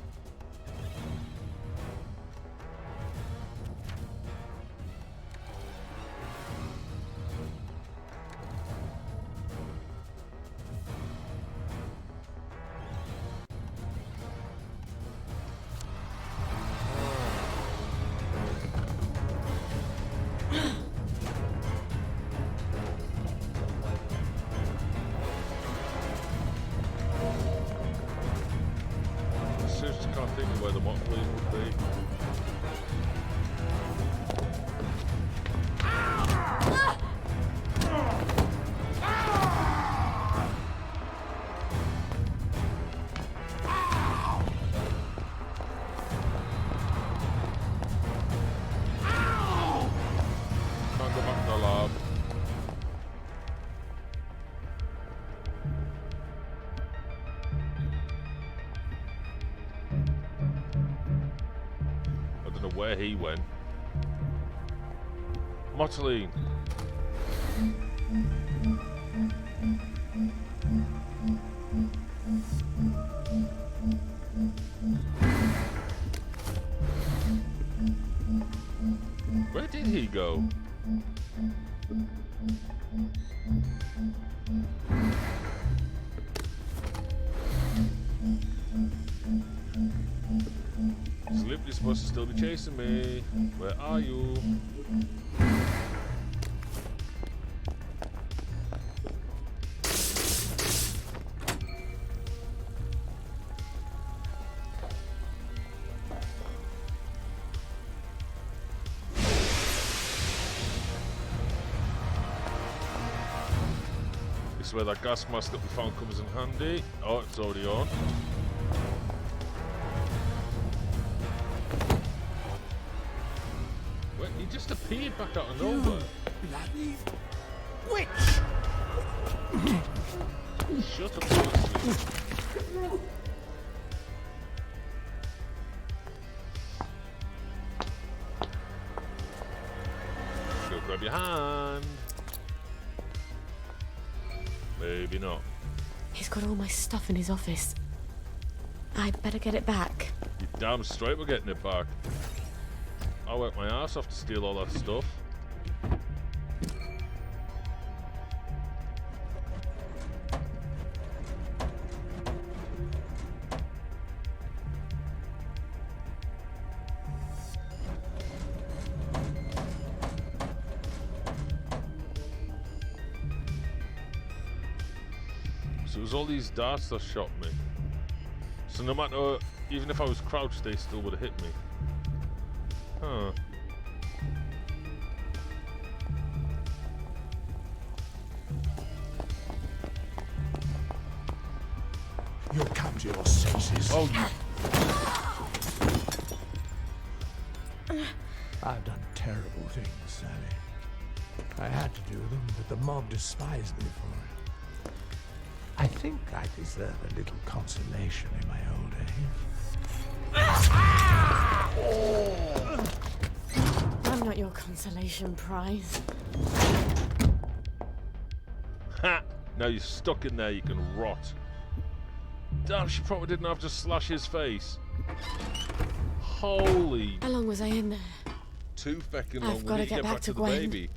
Seriously can't think of where the mottling would be. Can't go back to the lab. I don't know where he went. Mottling. Where did he go? Slippery's supposed to still be chasing me. Where are you? This is where that gas mask that we found comes in handy. Oh, it's already on. Wait, he just appeared back out of nowhere. Bloody witch! Shut up, honestly. Go grab your hand. Maybe not. He's got all my stuff in his office. I'd better get it back. You're damn straight we're getting it back. I worked my ass off to steal all that stuff. was all these darts that shot me. So no matter, even if I was crouched, they still would have hit me. Huh. You'll come to your senses. Oh, you... I've done terrible things, Sally. I had to do them, but the mob despised me for it. I think I deserve a little consolation in my old age. I'm not your consolation prize. Ha! Now you're stuck in there, you can rot. Damn, she probably didn't have to slash his face. Holy... How long was I in there? Too feckin' long. I've got to get back to the Gwen. baby.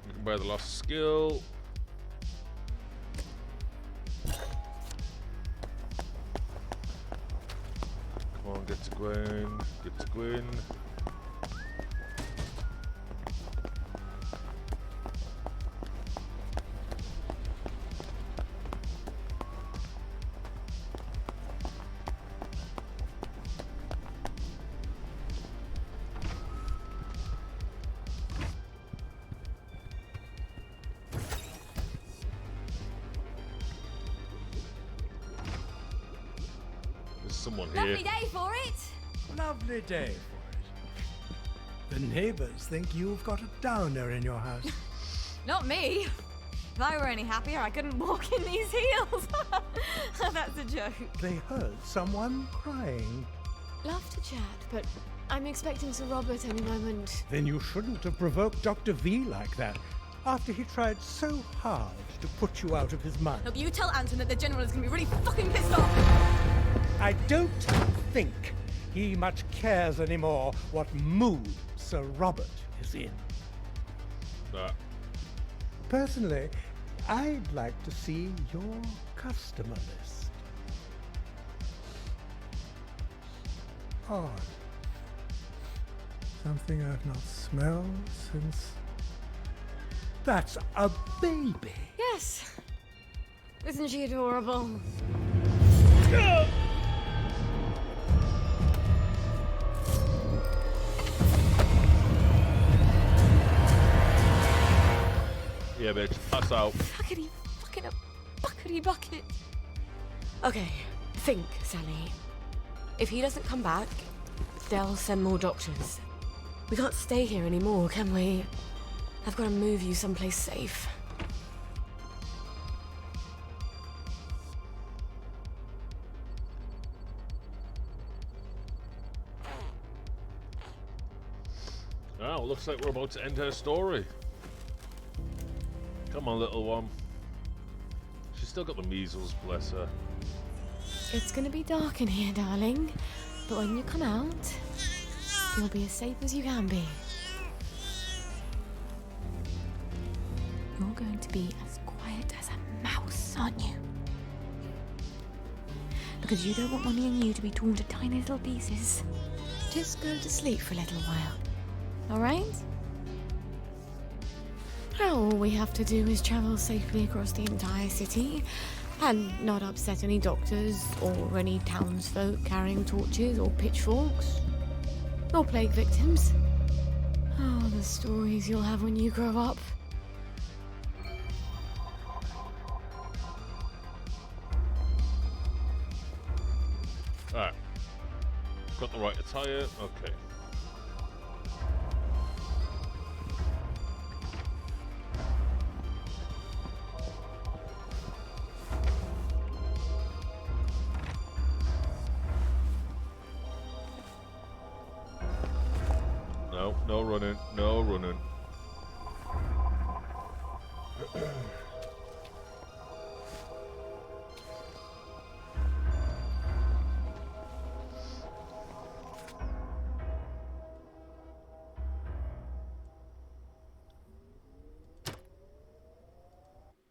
You can buy the lost skill. Come on, get to Gwen. Get to Gwen. Someone here. Lovely day for it. Lovely day for it. The neighbors think you've got a downer in your house. Not me. If I were any happier, I couldn't walk in these heels. That's a joke. They heard someone crying. Love to chat, but I'm expecting Sir Robert any moment. Then you shouldn't have provoked Dr. V like that, after he tried so hard to put you out of his mind. Look, you tell Anton that the General is going to be really fucking pissed off. I don't think he much cares anymore what mood Sir Robert is in. Personally, I'd like to see your customer list. Odd. Something I've not smelled since... That's a baby! Yes. Isn't she adorable? Yeah, bitch. Pass out. Fuckity, fucking a buckety bucket. Okay, think, Sally. If he doesn't come back, they'll send more doctors. We can't stay here anymore, can we? I've got to move you someplace safe. Oh, looks like we're about to end her story. Come on, little one. She's still got the measles, bless her. It's gonna be dark in here, darling. But when you come out, you'll be as safe as you can be. You're going to be as quiet as a mouse, aren't you? Because you don't want Mummy and you to be torn to tiny little pieces. Just go to sleep for a little while. Alright? All we have to do is travel safely across the entire city and not upset any doctors or any townsfolk carrying torches or pitchforks or plague victims. Oh, the stories you'll have when you grow up. Alright. Got the right attire. Okay. No running, no running.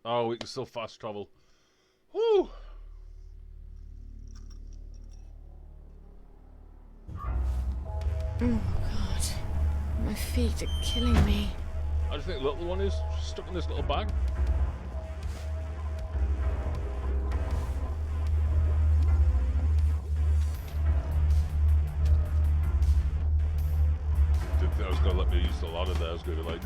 Oh, we can still fast travel. Woo! Oh god. My feet are killing me. How do you think the little one is stuck in this little bag? Didn't think I was gonna let me use the ladder there. I was gonna be like,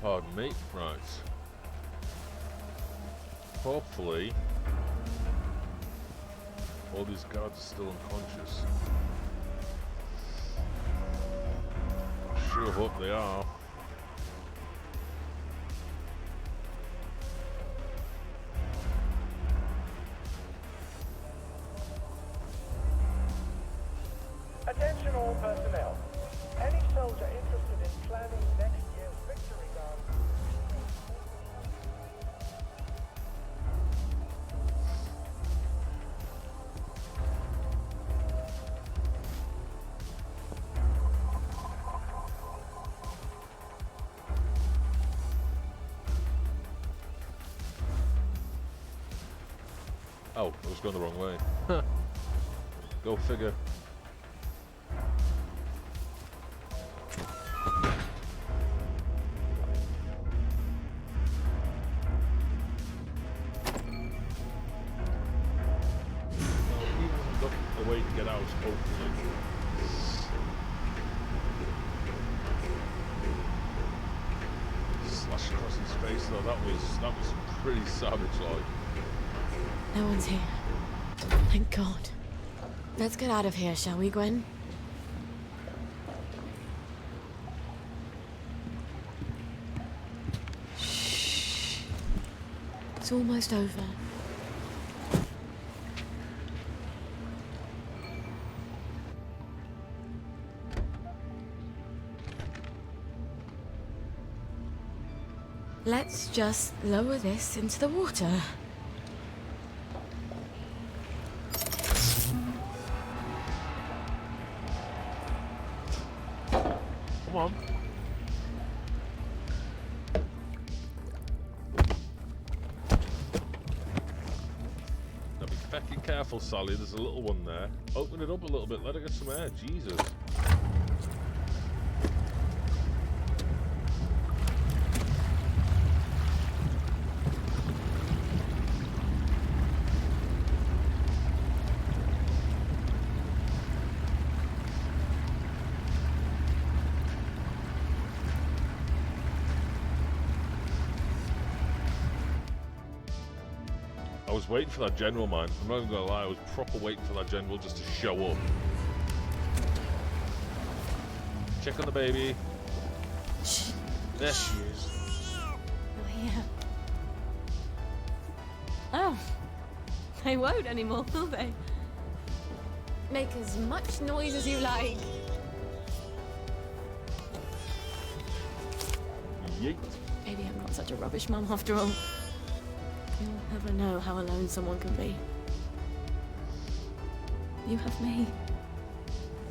pardon me. Right. Hopefully, all these guards are still unconscious. Sure hope they are. Attention all personnel. Any soldier interested in planning next year's victory dance. Oh, I was going the wrong way. Go figure. A way to get out, hopefully. Slash across his face though, that was pretty savage like. No one's here. Thank God. Let's get out of here, shall we, Gwen? Shh. It's almost over. Let's just lower this into the water. Come on. Now be fucking careful, Sally. There's a little one there. Open it up a little bit. Let her get some air. Jesus. I was waiting for that general, man. I'm not even gonna lie, I was proper waiting for that general just to show up. Check on the baby. Shh. There she is. Oh, yeah. Oh. They won't anymore, will they? Make as much noise as you like. Yeet. Maybe I'm not such a rubbish mum after all. You'll never know how alone someone can be. You have me.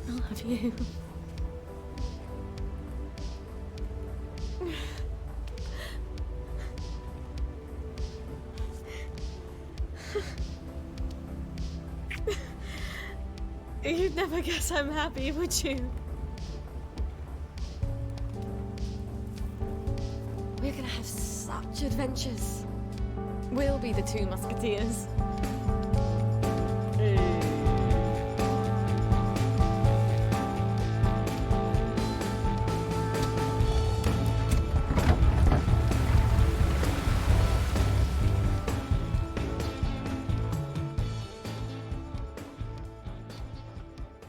I'll have you. You'd never guess I'm happy, would you? We're gonna have such adventures. We'll be the two musketeers.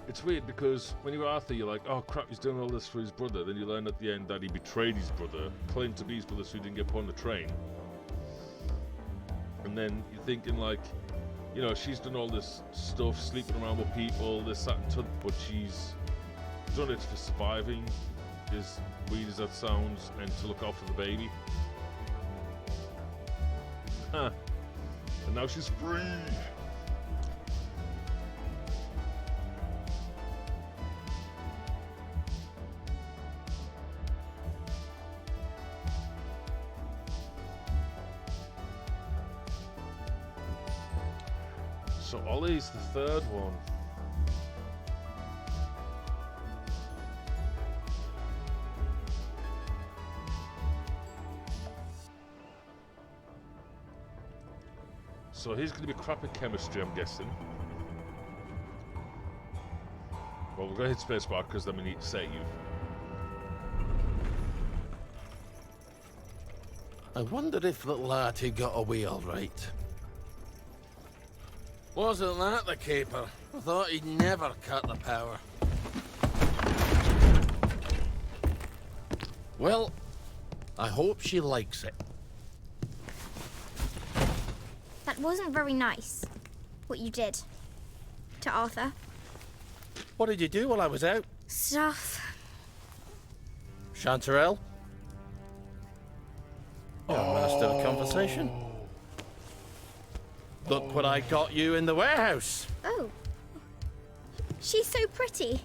It's weird because when you're Arthur, you're like, oh crap, he's doing all this for his brother. Then you learn at the end that he betrayed his brother, claimed to be his brother so he didn't get put on the train. And then you're thinking like, you know, she's done all this stuff, sleeping around with people, this, that, and t'other, but she's done it for surviving, as weird as that sounds, and to look out for the baby. Huh. And now she's free. So Ollie's the third one. So he's going to be crap at chemistry, I'm guessing. Well, we're going to hit spacebar because then we need to save. I wonder if little Artie got away all right. Wasn't that the caper? I thought he'd never cut the power. Well, I hope she likes it. That wasn't very nice, what you did to Arthur. What did you do while I was out? Stuff. Chanterelle? You're a master of conversation. Look what I got you in the warehouse. Oh. She's so pretty.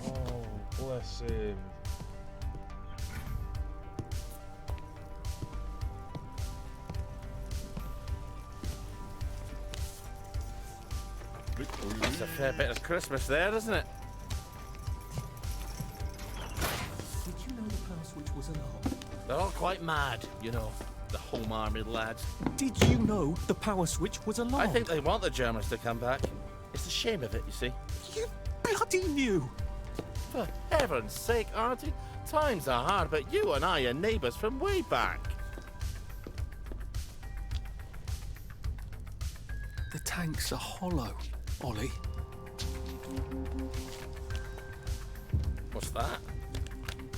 Oh, bless him. That's a fair bit of Christmas there, isn't it? Did you know the power switch was alarmed? They're all quite mad, you know, the home army lads. Did you know the power switch was alarmed? I think they want the Germans to come back. It's the shame of it, you see. You bloody knew! For heaven's sake, Artie, times are hard, but you and I are neighbours from way back. The tanks are hollow, Ollie. What's that?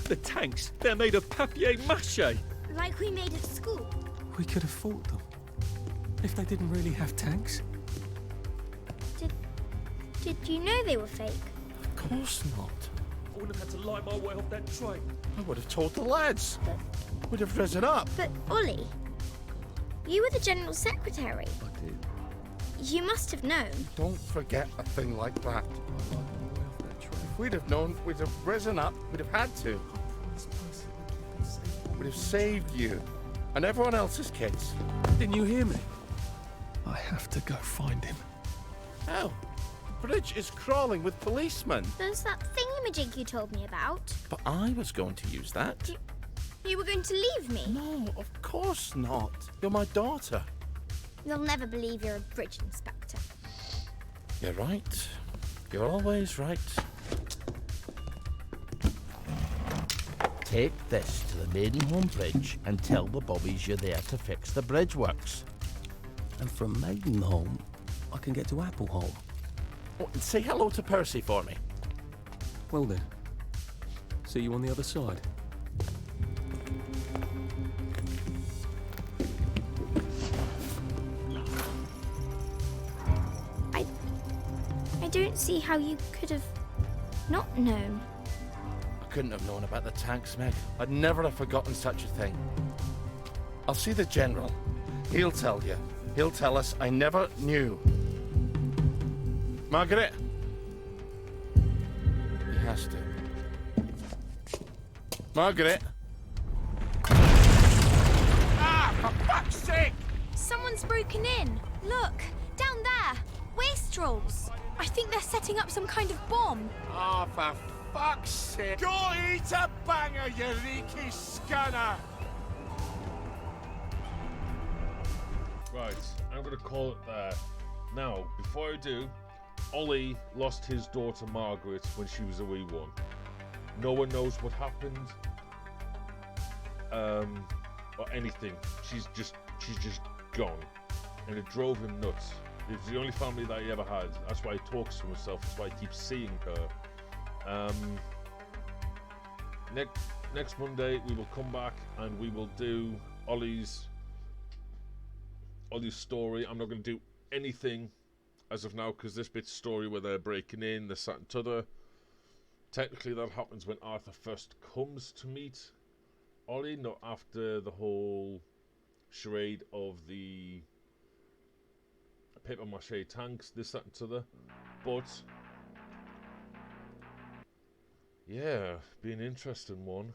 The tanks, they're made of papier-mâché. Like we made at school. We could have fought them. If they didn't really have tanks. Did you know they were fake? Of course not. I would have had to lie my way off that train. I would have told the lads. We'd have risen up. But, Ollie, you were the General Secretary. I did. You must have known. Don't forget a thing like that. If we'd have known, we'd have risen up, we'd have had to. We'd have saved you and everyone else's kids. Didn't you hear me? I have to go find him. How? Bridge is crawling with policemen. There's that thingamajig you told me about. But I was going to use that. You were going to leave me? No, of course not. You're my daughter. You'll never believe you're a bridge inspector. You're right. You're always right. Take this to the Maidenholm Bridge and tell the bobbies you're there to fix the bridge works. And from Maidenholm, I can get to Appleholm. Oh, and say hello to Percy for me. Well then, see you on the other side. I don't see how you could have not known. I couldn't have known about the tanks, Meg. I'd never have forgotten such a thing. I'll see the General. He'll tell you. He'll tell us I never knew. Margaret? He has to. Margaret? Ah, for fuck's sake! Someone's broken in. Look, down there. Wastrels. I think they're setting up some kind of bomb. Oh, for fuck's sake! Go eat a banger, you leaky scunner! Right, I'm going to call it there. Now, before I do, Ollie lost his daughter Margaret when she was a wee one. No one knows what happened, or anything. She's just gone, and it drove him nuts. It's the only family that he ever had. That's why he talks to himself. That's why he keeps seeing her. Next Monday we will come back and we will do Ollie's story. I'm not going to do anything as of now because this bit's story where they're breaking in, they're sat and t'other. Technically, that happens when Arthur first comes to meet Ollie, not after the whole charade of the paper mache tanks, this, that, and t'other. But yeah, be an interesting one.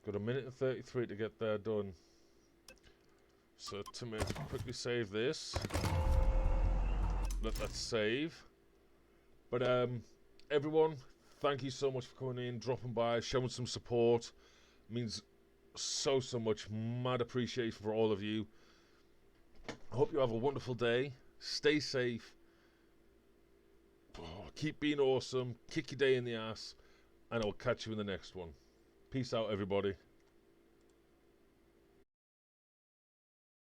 Got a minute and 33 to get there done. So to quickly save this. Let that save. But everyone, thank you so much for coming in, dropping by, showing some support. It means so much. Mad appreciation for all of you. I hope you have a wonderful day. Stay safe. Keep being awesome. Kick your day in the ass. And I'll catch you in the next one. Peace out, everybody.